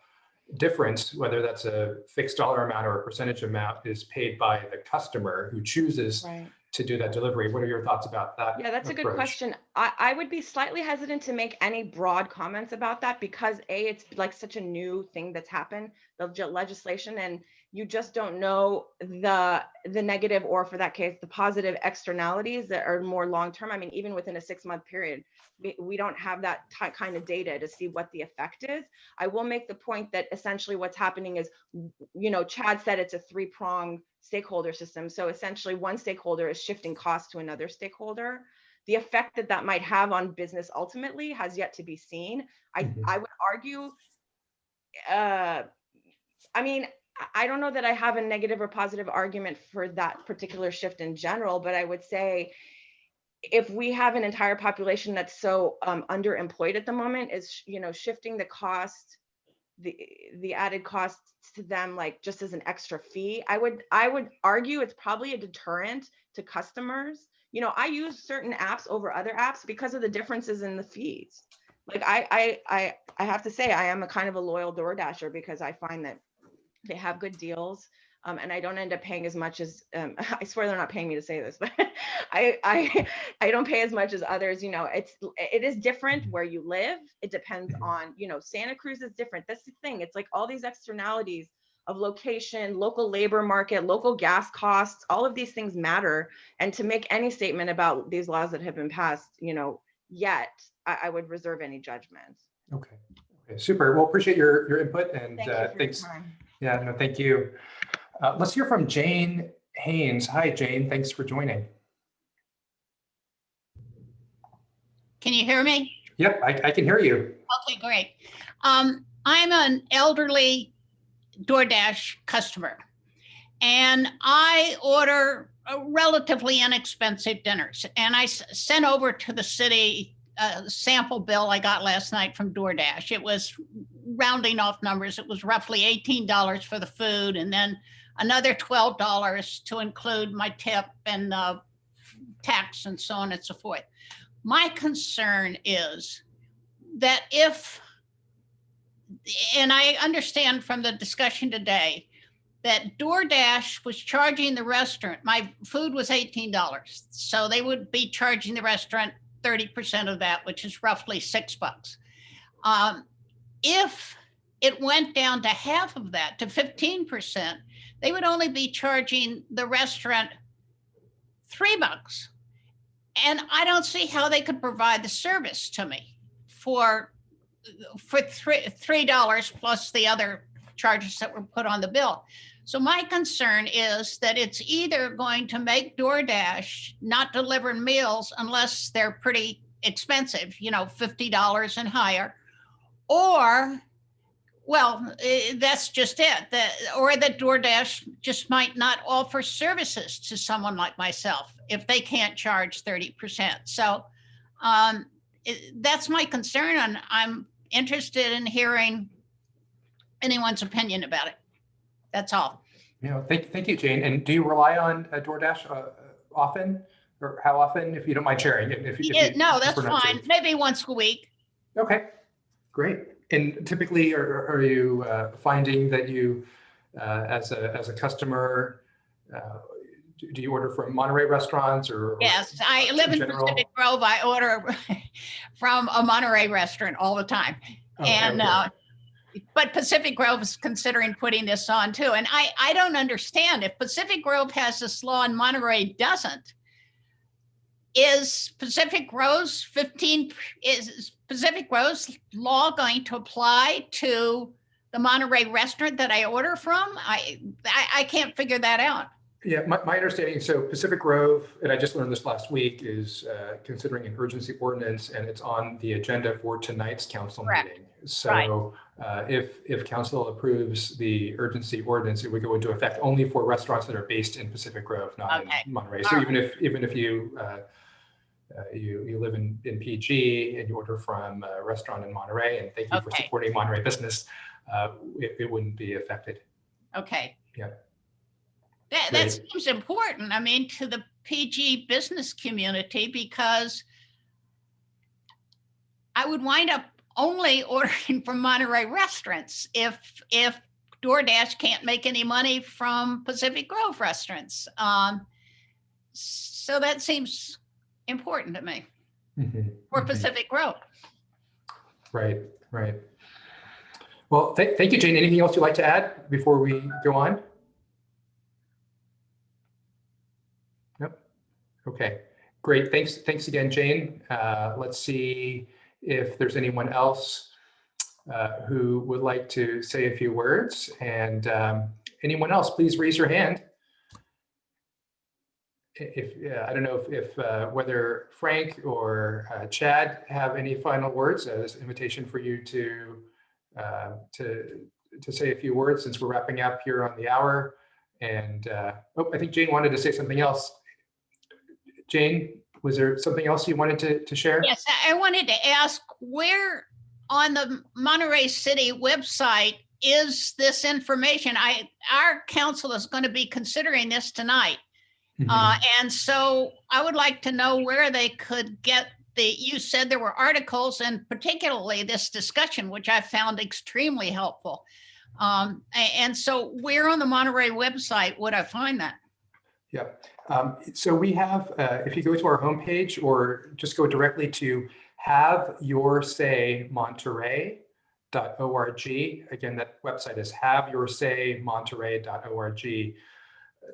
difference, whether that's a fixed dollar amount or a percentage amount, is paid by the customer who chooses to do that delivery. What are your thoughts about that? Yeah, that's approach? A good question. I would be slightly hesitant to make any broad comments about that because it's like such a new thing that's happened, the legislation, and you just don't know the negative, or for that case, the positive externalities that are more long-term. I mean, even within a 6-month period, we don't have that kind of data to see what the effect is. I will make the point that essentially what's happening is, Chad said it's a 3-prong stakeholder system. So essentially one stakeholder is shifting costs to another stakeholder the effect that that might have on business ultimately has yet to be seen. I would argue, I mean, I don't know that I have a negative or positive argument for that particular shift in general, but I would say if we have an entire population that's so underemployed at the moment, is, you know, shifting the cost, the added costs to them, like just as an extra fee, I would argue it's probably a deterrent to customers. You know, I use certain apps over other apps because of the differences in the fees. Like I have to say, I am a kind of a loyal DoorDasher because I find that they have good deals. And I don't end up paying as much as, I swear they're not paying me to say this, but I don't pay as much as others. You know, it is different where you live. It depends on, you know, Santa Cruz is different. That's the thing. It's like all these externalities of location, local labor market, local gas costs, all of these things matter. And to make any statement about these laws that have been passed, you know, yet, I would reserve any judgment. Okay. Okay, super. Well, appreciate your input, and Thank you for thanks. your time. Yeah, no, thank you. Let's hear from Jane Haynes. Hi, Jane. Thanks for joining. Can you hear me? Yep, I can hear you. Okay, great. I'm an elderly DoorDash customer, and I order relatively inexpensive dinners. And I sent over to the city a sample bill I got last night from DoorDash. It was, rounding off numbers, it was roughly $18 for the food, and then another $12 to include my tip and tax and so on and so forth. My concern is that if, and I understand from the discussion today, that DoorDash was charging the restaurant, my food was $18. So they would be charging the restaurant 30% of that, which is roughly $6. If it went down to half of that, to 15%, they would only be charging the restaurant $3. And I don't see how they could provide the service to me for $3 plus the other charges that were put on the bill. So my concern is that it's either going to make DoorDash not deliver meals unless they're pretty expensive, you know, $50 and higher, or, well, that's just it. Or that DoorDash just might not offer services to someone like myself if they can't charge 30%. So that's my concern, and I'm interested in hearing anyone's opinion about it. That's all. You know, thank you, Jane. And do you rely on DoorDash often, or how often, if you don't mind sharing? No, that's fine. Maybe once a week. Okay, great. And typically, are you finding that you, as a customer, do you order from Monterey restaurants or? Yes, I live in Pacific Grove. I order from a Monterey restaurant all the time. Okay, and okay. But Pacific Grove is considering putting this on too. And I don't understand, if Pacific Grove has this law and Monterey doesn't, is Pacific Grove's law going to apply to the Monterey restaurant that I order from? I can't figure that out. Yeah, my understanding, so Pacific Grove, and I just learned this last week, is considering an urgency ordinance, and it's on the agenda for tonight's council meeting. So if council approves the urgency ordinance, it would go into effect only for restaurants that are based in Pacific Grove, not in Monterey. So even if you you live in PG and you order from a restaurant in Monterey, and thank you for supporting Monterey business, it wouldn't be affected. Okay. Yeah. That seems important, I mean, to the PG business community, because I would wind up only ordering from Monterey restaurants if DoorDash can't make any money from Pacific Grove restaurants. So that seems important to me for Pacific Grove. Right. Well, thank you, Jane. Anything else you'd like to add before we go on? Nope. Okay, great. Thanks again, Jane. Let's see if there's anyone else who would like to say a few words. And anyone else, please raise your hand. I don't know if whether Frank or Chad have any final words. This invitation for you to say a few words since we're wrapping up here on the hour. And oh, I think Jane wanted to say something else. Jane, was there something else you wanted to share? Yes, I wanted to ask, where on the Monterey City website is this information? Our council is going to be considering this tonight. And so I would like to know where they could get you said there were articles, and particularly this discussion, which I found extremely helpful. And so where on the Monterey website would I find that? Yeah, so we have, if you go to our homepage or just go directly to haveyoursaymonterey.org. Again, that website is haveyoursaymonterey.org.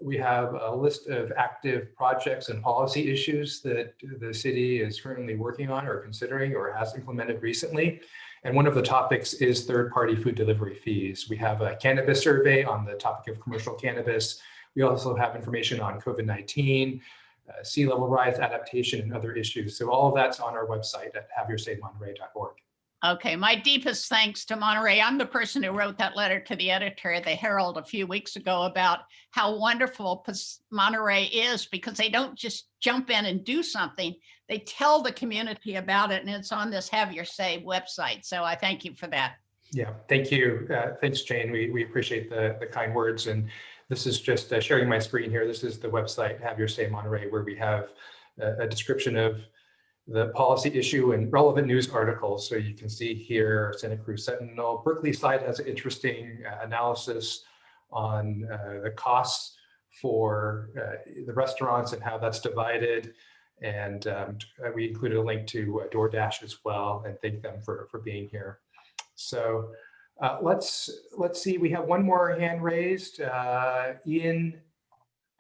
We have a list of active projects and policy issues that the city is currently working on or considering or has implemented recently. And one of the topics is third-party food delivery fees. We have a cannabis survey on the topic of commercial cannabis. We also have information on COVID-19, sea level rise adaptation, and other issues. So all of that's on our website at haveyoursaymonterey.org. Okay, my deepest thanks to Monterey. I'm the person who wrote that letter to the editor of the Herald a few weeks ago about how wonderful Monterey is, because they don't just jump in and do something. They tell the community about it, and it's on this Have Your Say website. So I thank you for that. Yeah, thank you. Thanks, Jane. We appreciate the kind words. And this is just sharing my screen here. This is the website, Have Your Say Monterey, where we have a description of the policy issue and relevant news articles. So you can see here, Santa Cruz Sentinel, Berkeley side has an interesting analysis on the costs for the restaurants and how that's divided. And we included a link to DoorDash as well, and thank them for being here. So let's see, we have one more hand raised. Ian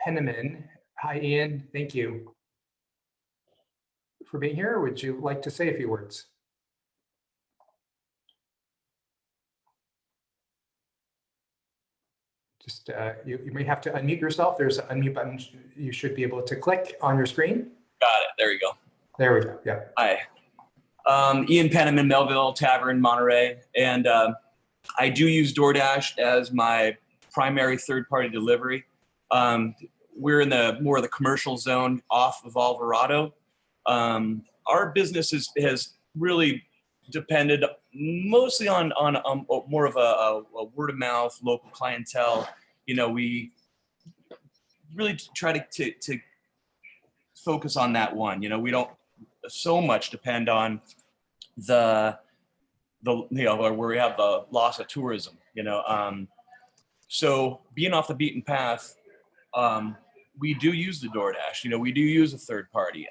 Penniman. Hi, Ian, thank you for being here. Would you like to say a few words? Just you may have to unmute yourself. There's an unmute button you should be able to click on your screen. Got it. There you go. There we go. Yeah. Hi. Ian Penniman, Melville Tavern, Monterey. And I do use DoorDash as my primary third-party delivery. We're in the more of the commercial zone off of Alvarado. Our business has really depended mostly on more of a word of mouth, local clientele. You know, we really try to focus on that one. You know, we don't so much depend on the you know, where we have the loss of tourism. You know, so being off the beaten path, we do use the DoorDash. You know, we do use a third party.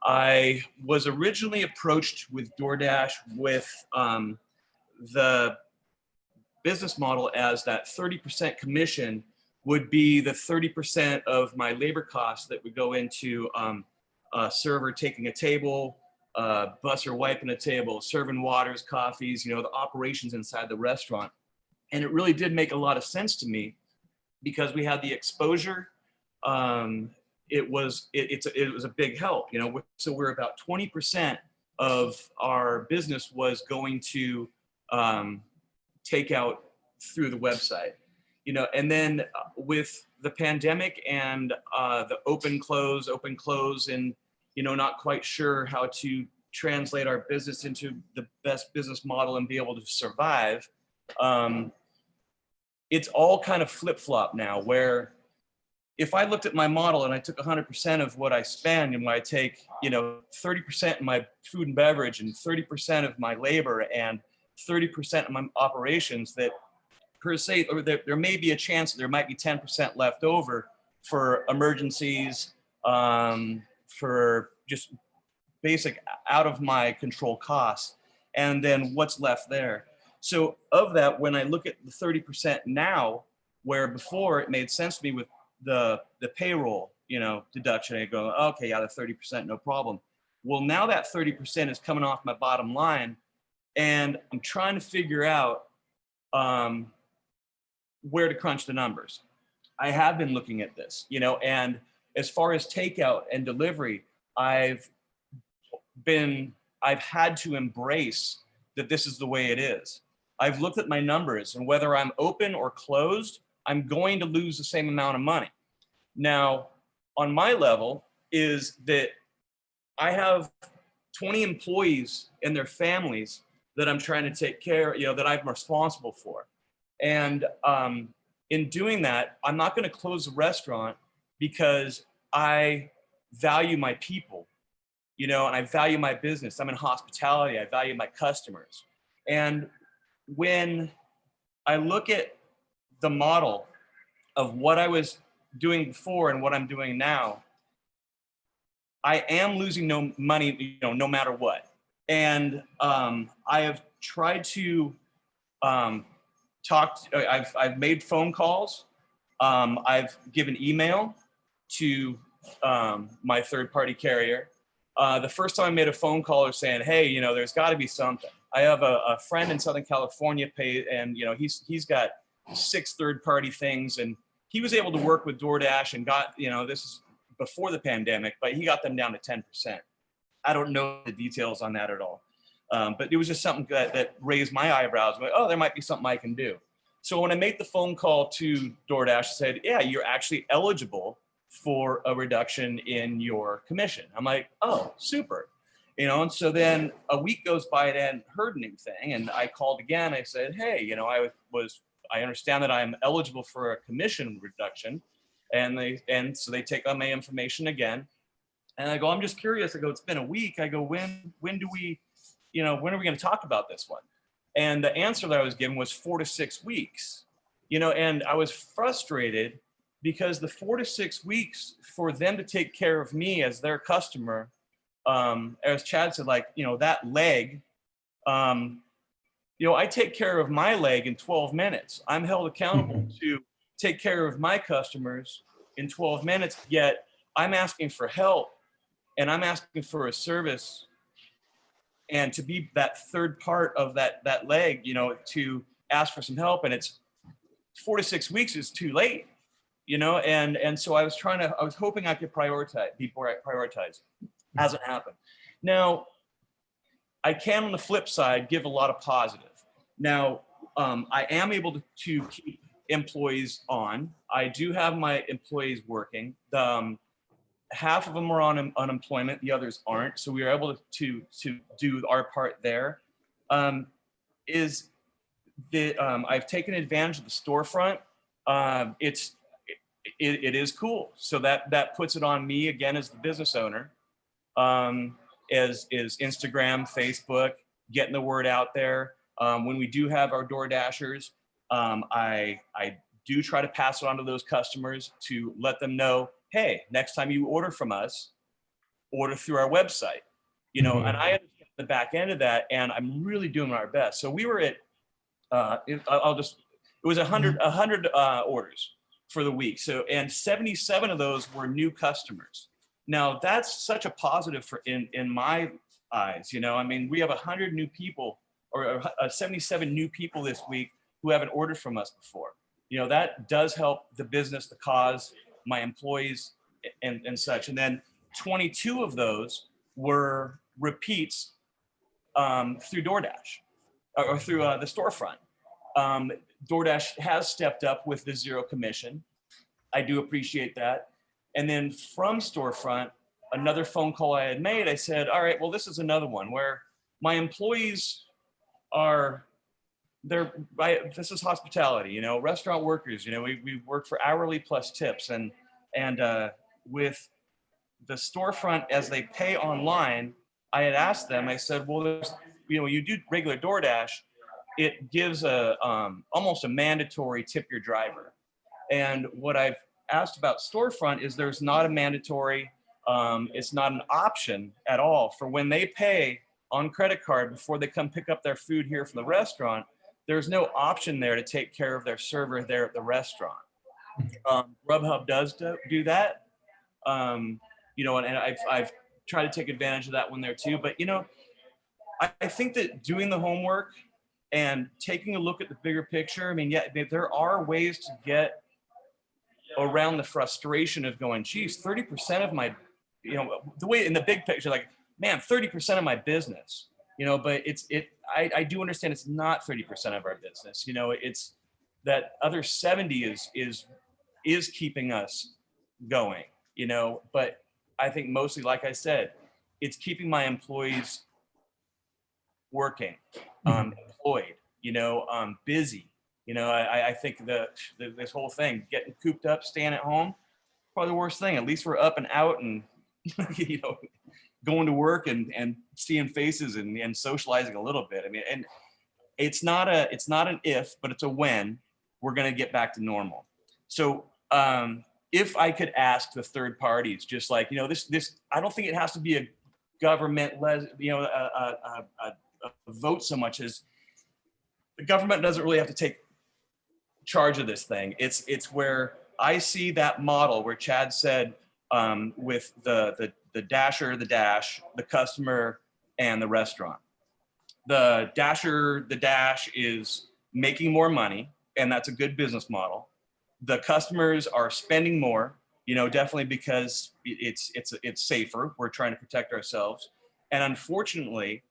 I was originally approached with DoorDash with the business model as that 30% commission would be the 30% of my labor costs that would go into a server taking a table, busser wiping a table, serving waters, coffees, you know, the operations inside the restaurant. And it really did make a lot of sense to me because we had the exposure. It was a big help, you know. So we're about 20% of our business was going to take out through the website, you know. And then with the pandemic and the open close, and you know, not quite sure how to translate our business into the best business model and be able to survive. It's all kind of flip-flop now, where if I looked at my model and I took 100% of what I spend and I take, you know, 30% in my food and beverage and 30% of my labor and 30% of my operations, that per se, or there may be a chance that there might be 10% left over for emergencies, for just basic out of my control costs, and then what's left there. So of that, when I look at the 30% now, where before it made sense to me with the payroll, you know, deduction, I go, okay, yeah, the 30%, no problem. Well, now that 30% is coming off my bottom line, and I'm trying to figure out where to crunch the numbers. I have been looking at this, you know, and As far as takeout and delivery, I've had to embrace that this is the way it is. I've looked at my numbers, and whether I'm open or closed, I'm going to lose the same amount of money. Now, on my level is that I have 20 employees and their families that I'm trying to take care, that I'm responsible for. And in doing that, I'm not going to close the restaurant because I value my people, and I value my business. I'm in hospitality. I value my customers. And when I look at the model of what I was doing before and what I'm doing now, I am losing no money, no matter what. And I have tried to I've made phone calls. I've given email to my third-party carrier. The first time I made a phone call, saying, "Hey, there's got to be something." I have a friend in Southern California, and he's got 6 third-party things, and he was able to work with DoorDash and got, this is before the pandemic, but he got them down to 10%. I don't know the details on that at all. But it was just something that raised my eyebrows. Like, oh, there might be something I can do. So when I made the phone call to DoorDash, I said, yeah, you're actually eligible for a reduction in your commission. I'm like, oh, super. And so then a week goes by and I hadn't heard anything. And I called again. I said, hey, I understand that I'm eligible for a commission reduction. And so they take on my information again. And I go, I'm just curious. I go, it's been a week. I go, when are we going to talk about this one? And the answer that I was given was 4 to 6 weeks, and I was frustrated because the 4 to 6 weeks for them to take care of me as their customer, as Chad said, that leg, I take care of my leg in 12 minutes. I'm held accountable to take care of my customers in 12 minutes, yet I'm asking for help and I'm asking for a service and to be that third part of that leg, to ask for some help. And it's 4 to 6 weeks is too late, and so I was hoping I could prioritize. Hasn't happened. Now, I can, on the flip side, give a lot of positive. Now, I am able to keep employees on. I do have my employees working. Half of them are on unemployment, the others aren't. So we are able to do our part there. I've taken advantage of the storefront. It is cool. So that puts it on me again as the business owner. Is Instagram, Facebook, getting the word out there. When we do have our Door Dashers, I do try to pass it on to those customers to let them know, hey, next time you order from us, order through our website, and I understand the back end of that, and I'm really doing our best. So we were at, it was 100 orders for the week. So, and 77 of those were new customers. Now that's such a positive in my eyes, we have 100 new people or 77 new people this week who haven't ordered from us before. That does help the business, the cause, my employees and such. And then 22 of those were repeats through DoorDash or through the storefront. DoorDash has stepped up with the 0 commission. I do appreciate that. And then from storefront, another phone call I had made, I said, all right, well, this is another one where my employees this is hospitality, restaurant workers, we work for hourly plus tips. And with the storefront, as they pay online, I had asked them, I said, well, you do regular DoorDash, it gives almost a mandatory tip your driver. And what I've asked about storefront is there's not a mandatory, it's not an option at all for when they pay on credit card before they come pick up their food here from the restaurant. There's no option there to take care of their server there at the restaurant. Grubhub does do that, and I've tried to take advantage of that one there too. But I think that doing the homework and taking a look at the bigger picture. There are ways to get around the frustration of going, geez, 30% of my, the way in the big picture, like, man, 30% of my business, but I do understand it's not 30% of our business. It's that other 70 is keeping us going, but I think mostly, like I said, it's keeping my employees working, employed, busy. I think this whole thing, getting cooped up, staying at home, probably the worst thing. At least we're up and out and, going to work and seeing faces and socializing a little bit. I mean, and it's not an if, but it's a when we're going to get back to normal. So if I could ask the third parties, just like, this, I don't think it has to be a government, a vote so much as the government doesn't really have to take charge of this thing. It's where I see that model where Chad said with the dasher, the dash, the customer, and the restaurant. The dasher, the dash is making more money, and that's a good business model. The customers are spending more, definitely because it's safer. We're trying to protect ourselves. And unfortunately,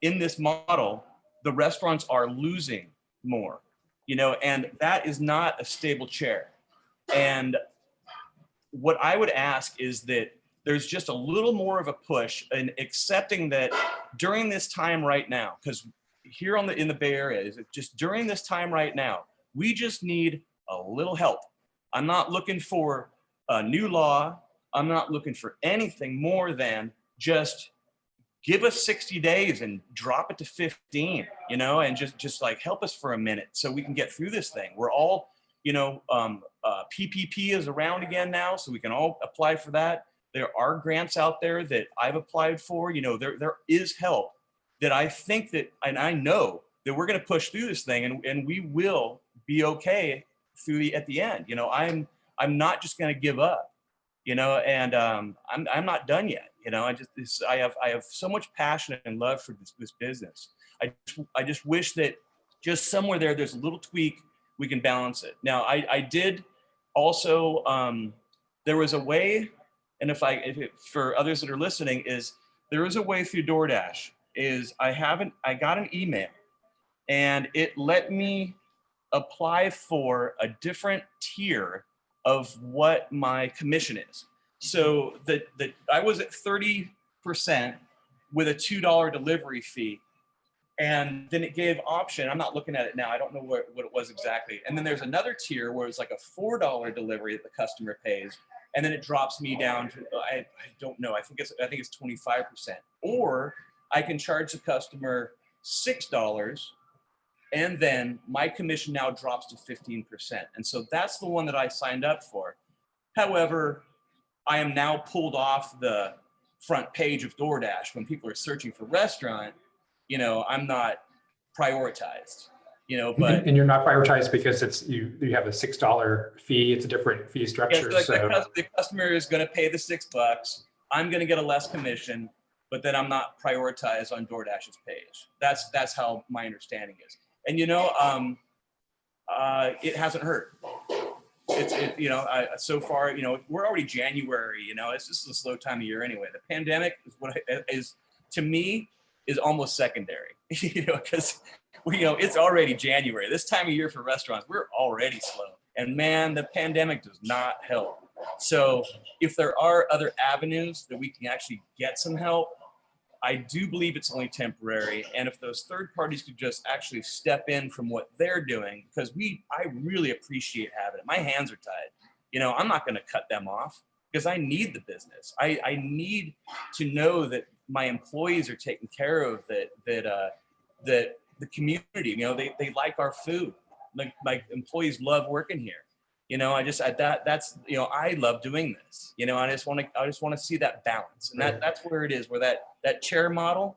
in this model, the restaurants are losing more, and that is not a stable chair. And what I would ask is that there's just a little more of a push in accepting that during this time right now, because here in the Bay Area, is just during this time right now, we just need a little help. I'm not looking for a new law. I'm not looking for anything more than just give us 60 days and drop it to 15, and just like help us for a minute so we can get through this thing. We're all, PPP is around again now, so we can all apply for that. There are grants out there that I've applied for. There is help that I think that, and I know that we're going to push through this thing, and we will be okay at the end. I'm not just going to give up, and I'm not done yet. I have so much passion and love for this business. I just wish that just somewhere there's a little tweak, we can balance it. Now, I did also, there was a way, and for others that are listening, there is a way through DoorDash, I got an email and it let me apply for a different tier of what my commission is. So I was at 30% with a $2 delivery fee. And then it gave option. I'm not looking at it now. I don't know what it was exactly. And then there's another tier where it's like a $4 delivery that the customer pays. And then it drops me down to, I don't know. I think it's 25%. Or I can charge the customer $6, and then my commission now drops to 15%. And so that's the one that I signed up for. However, I am now pulled off the front page of DoorDash when people are searching for restaurant. I'm not prioritized. But and you're not prioritized because it's you have a $6 fee. It's a different fee structure. Yes, the customer is going to pay the $6. I'm going to get a less commission, but then I'm not prioritized on DoorDash's page. That's how my understanding is. And it hasn't hurt. So far, we're already January. It's just a slow time of year anyway. The pandemic is to me is almost secondary. Because it's already January. This time of year for restaurants, we're already slow. And man, the pandemic does not help. So if there are other avenues that we can actually get some help, I do believe it's only temporary. And if those third parties could just actually step in from what they're doing, because I really appreciate having it. My hands are tied. I'm not going to cut them off because I need the business. I need to know that my employees are taken care of, that the community, they like our food. Like my employees love working here. I love doing this. I just want to see that balance, and that's where it is, where that chair model,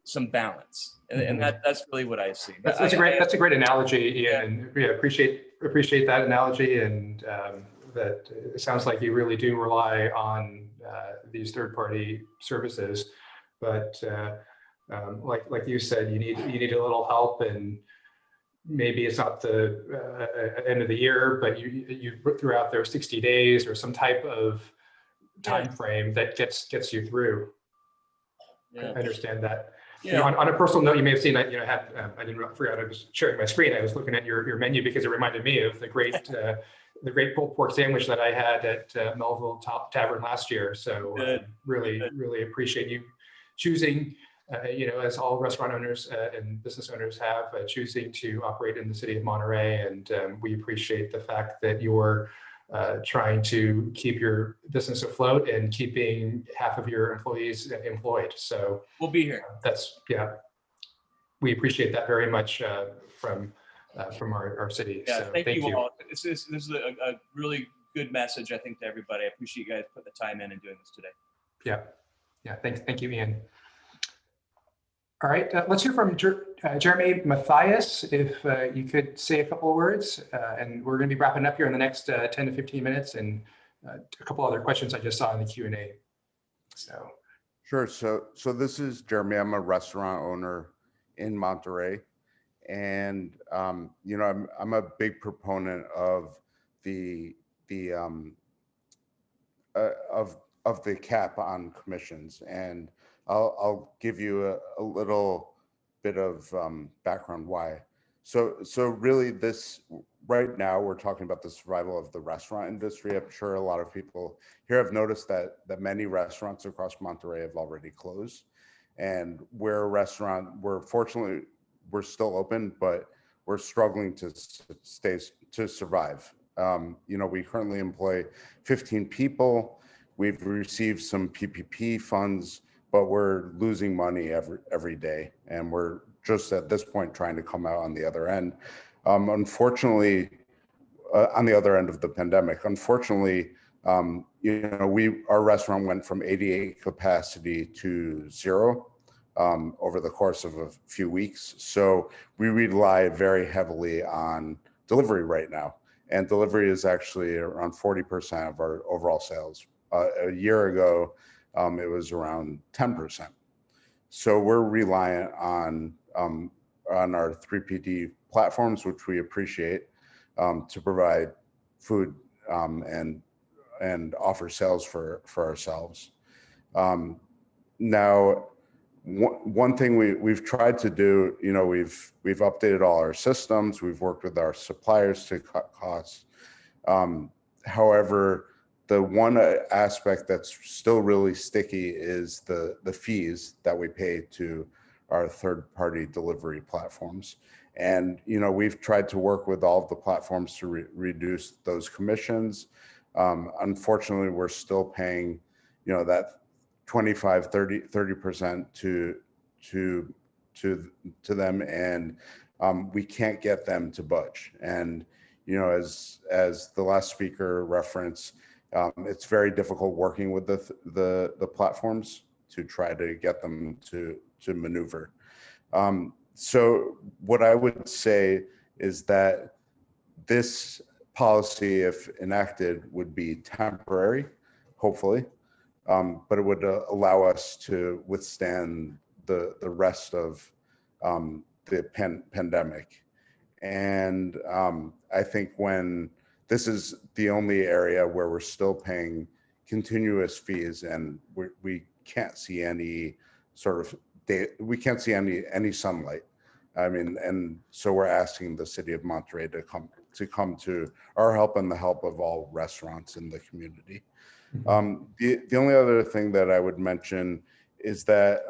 some balance, and that's really what I see. That's a great analogy, Ian. And appreciate that analogy, and that it sounds like you really do rely on these third-party services, but like you said, you need a little help, and maybe it's not the end of the year, but you threw out there 60 days or some type of time frame that gets you through. Yeah. I understand that. Yeah. You know, on a personal note, you may have seen that, you know, I forgot I was sharing my screen. I was looking at your menu because it reminded me of the great pulled pork sandwich that I had at Melville Tavern last year. So really appreciate you choosing, you know, as all restaurant owners and business owners have, choosing to operate in the city of Monterey. And we appreciate the fact that you're trying to keep your business afloat and keeping half of your employees employed. So We'll be here. We appreciate that very much from our city. Yeah, so thank you all. This is a really good message, I think, to everybody. I appreciate you guys putting the time in and doing this today. Yeah. Thank you, Ian. All right, let's hear from Jeremy Matthias, if you could say a couple of words, and we're going to be wrapping up here in the next 10 to 15 minutes, and a couple other questions I just saw in the Q&A. So. Sure. So this is Jeremy. I'm a restaurant owner in Monterey, and you know, I'm a big proponent of the cap on commissions, and I'll give you a little bit of background why. So really, this right now we're talking about the survival of the restaurant industry. I'm sure a lot of people here have noticed that many restaurants across Monterey have already closed, and we're fortunately we're still open, but we're struggling to survive. You know, we currently employ 15 people. We've received some PPP funds, but we're losing money every day, and we're just at this point trying to come out on the other end. Unfortunately, on the other end of the pandemic, unfortunately, you know, our restaurant went from 88 capacity to 0 over the course of a few weeks. So we rely very heavily on delivery right now, and delivery is actually around 40% of our overall sales. A year ago, it was around 10%. So we're reliant on our 3PD platforms, which we appreciate, to provide food and offer sales for ourselves. Now, one thing we've tried to do, you know, we've updated all our systems. We've worked with our suppliers to cut costs. However, the one aspect that's still really sticky is the fees that we pay to our third-party delivery platforms. And, you know, we've tried to work with all of the platforms to reduce those commissions. Unfortunately, we're still paying, you know, that 25, 30% to them, and we can't get them to budge. And, you know, as the last speaker referenced, it's very difficult working with the platforms to try to get them to maneuver. So what I would say is that this policy, if enacted, would be temporary, hopefully, but it would allow us to withstand the rest of the pandemic. And I think when this is the only area where we're still paying continuous fees, and we can't see any sort of we can't see any sunlight. I mean, and so we're asking the city of Monterey to come to our help and the help of all restaurants in the community. The only other thing that I would mention is that,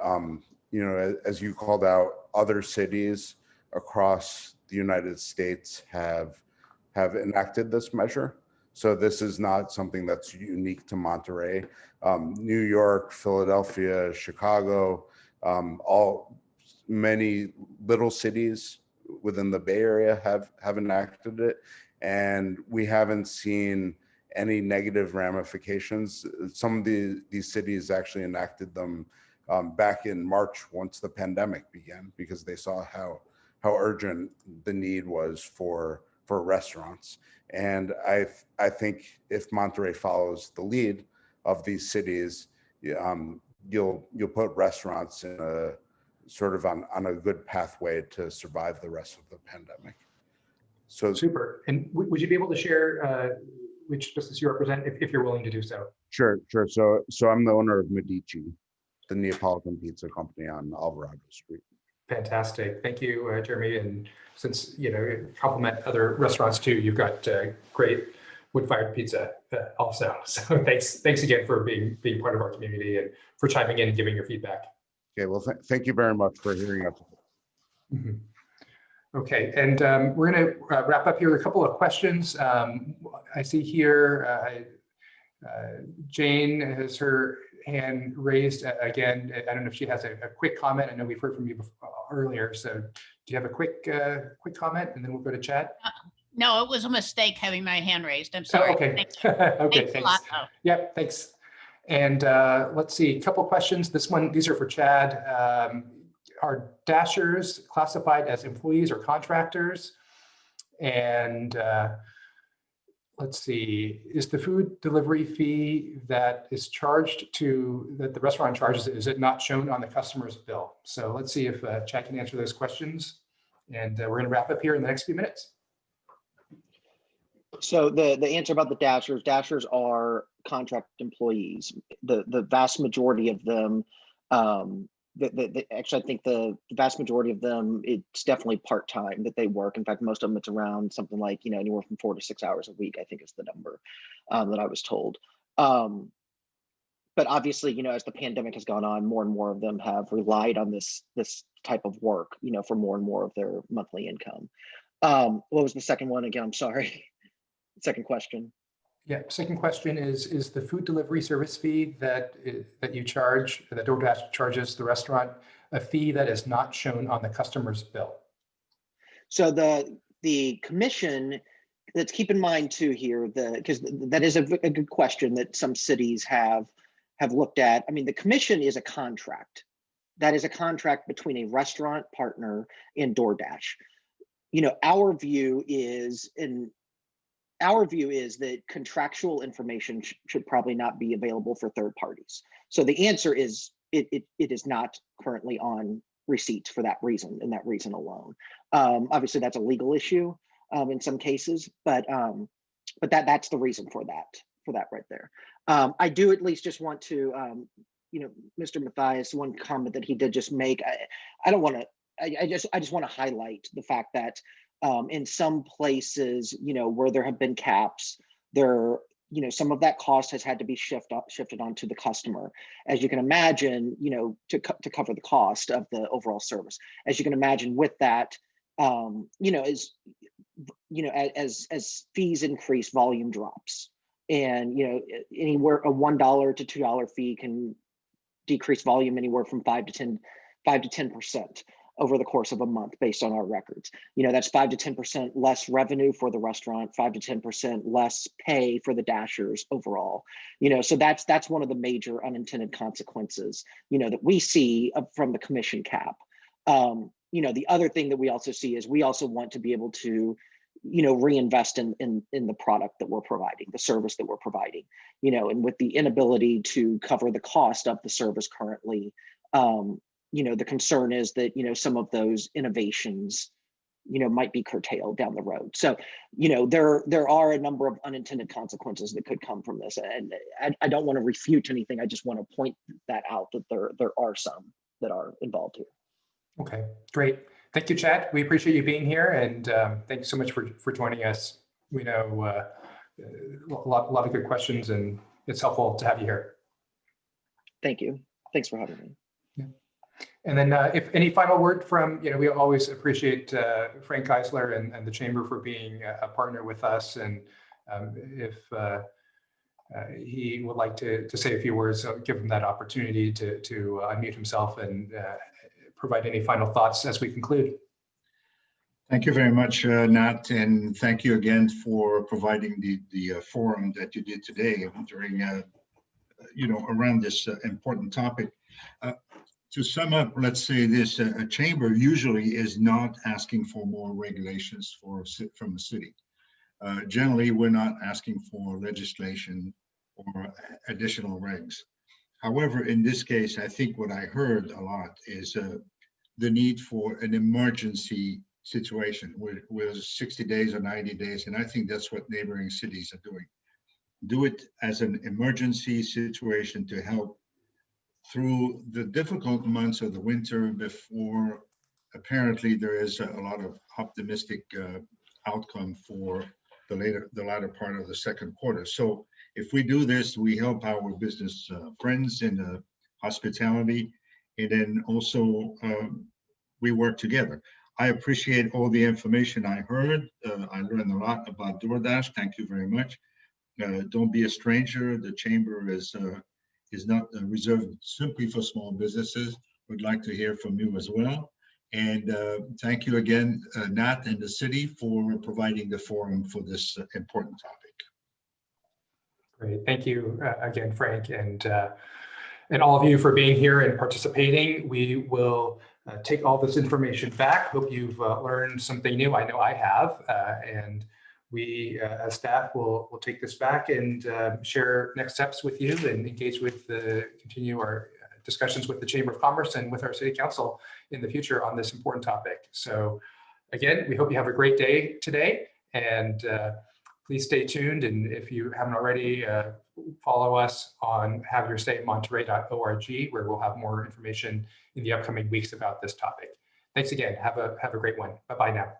you know, as you called out, other cities across the United States have enacted this measure. So this is not something that's unique to Monterey. New York, Philadelphia, Chicago, many little cities within the Bay Area have enacted it, and we haven't seen any negative ramifications. Some of these cities actually enacted them back in March once the pandemic began, because they saw how urgent the need was for restaurants. And I think if Monterey follows the lead of these cities, you'll put restaurants in a sort of on a good pathway to survive the rest of the pandemic. So Super. And would you be able to share which business you represent if you're willing to do so? sure. So I'm the owner of Medici, the Neapolitan pizza company on Alvarado Street. Fantastic. Thank you, Jeremy. And since, you compliment other restaurants too, you've got great wood-fired pizza also. So thanks again for being part of our community and for chiming in and giving your feedback. Okay, well, thank you very much for hearing us. Mhm. Okay, and we're going to wrap up here with a couple of questions. I see here Jane has her hand raised again. I don't know if she has a quick comment. I know we've heard from you earlier. So do you have a quick comment, and then we'll go to Chad? No, it was a mistake having my hand raised. I'm sorry. Oh, okay. Thank you. Okay, Thanks a thanks. lot, though. Yep, thanks. And let's see, a couple questions. These are for Chad. Are Dashers classified as employees or contractors? And let's see, is the food delivery fee that is charged that the restaurant charges, is it not shown on the customer's bill? So let's see if Chad can answer those questions. And we're going to wrap up here in the next few minutes. So the answer about the Dashers are contract employees. The vast majority of them, actually, I think the vast majority of them, it's definitely part-time that they work. In fact, most of them, it's around something like, anywhere from 4 to 6 hours a week, I think is the number that I was told. But obviously, as the pandemic has gone on, more and more of them have relied on this type of work, for more and more of their monthly income. What was the second one again? I'm sorry. Second question. Yeah, second question is the food delivery service fee that you charge, that DoorDash charges the restaurant, a fee that is not shown on the customer's bill? So the commission, let's keep in mind too here, because that is a good question that some cities have looked at. I mean, the commission is a contract. That is a contract between a restaurant partner and DoorDash. Our view is that contractual information should probably not be available for third parties. So the answer is it is not currently on receipts for that reason, and that reason alone. Obviously, that's a legal issue in some cases, but that's the reason for that right there. I do at least just want to, Mr. Matthias, one comment that he did just make. I don't want to. I just want to highlight the fact that in some places, where there have been caps, some of that cost has had to be shifted onto the customer. As you can imagine, to cover the cost of the overall service. As you can imagine with that, as fees increase, volume drops. And, anywhere a $1 to $2 fee can decrease volume anywhere from 5 to 10% over the course of a month based on our records. That's 5 to 10% less revenue for the restaurant, 5 to 10% less pay for the Dashers overall. So that's one of the major unintended consequences, that we see from the commission cap. The other thing that we also see is we also want to be able to, reinvest in the product that we're providing, the service that we're providing, and with the inability to cover the cost of the service currently, the concern is that, some of those innovations, might be curtailed down the road. So, there are a number of unintended consequences that could come from this. And I don't want to refute anything. I just want to point that out, that there are some that are involved here. Okay, great. Thank you, Chad. We appreciate you being here, and thank you so much for joining us. We know a lot of good questions, and it's helpful to have you here. Thank you. Thanks for having me. Yeah. And then if any final word from, we always appreciate Frank Geisler and the Chamber for being a partner with us. And if he would like to say a few words, so give him that opportunity to unmute himself and provide any final thoughts as we conclude. Thank you very much, Nat, and thank you again for providing the forum that you did today during, around this important topic. To sum up, let's say this: a chamber usually is not asking for more regulations from the city. Generally, we're not asking for legislation or additional regs. However, in this case, I think what I heard a lot is the need for an emergency situation with 60 days or 90 days. And I think that's what neighboring cities are doing. Do it as an emergency situation to help through the difficult months of the winter before apparently there is a lot of optimistic outcome for the latter part of the second quarter. So if we do this, we help our business friends in hospitality, and then also we work together. I appreciate all the information I heard. I learned a lot about DoorDash. Thank you very much. Don't be a stranger. The chamber is not reserved simply for small businesses. We'd like to hear from you as well. And thank you again, Nat and the city, for providing the forum for this important topic. Great, thank you again, Frank, and all of you for being here and participating. We will take all this information back. Hope you've learned something new. I know I have, and we as staff will take this back and share next steps with you and engage with continue our discussions with the Chamber of Commerce and with our City Council in the future on this important topic. So again, we hope you have a great day today, and please stay tuned. And if you haven't already, follow us on haveyoursaymonterey.org, where we'll have more information in the upcoming weeks about this topic. Thanks again. Have a great one. Bye-bye now.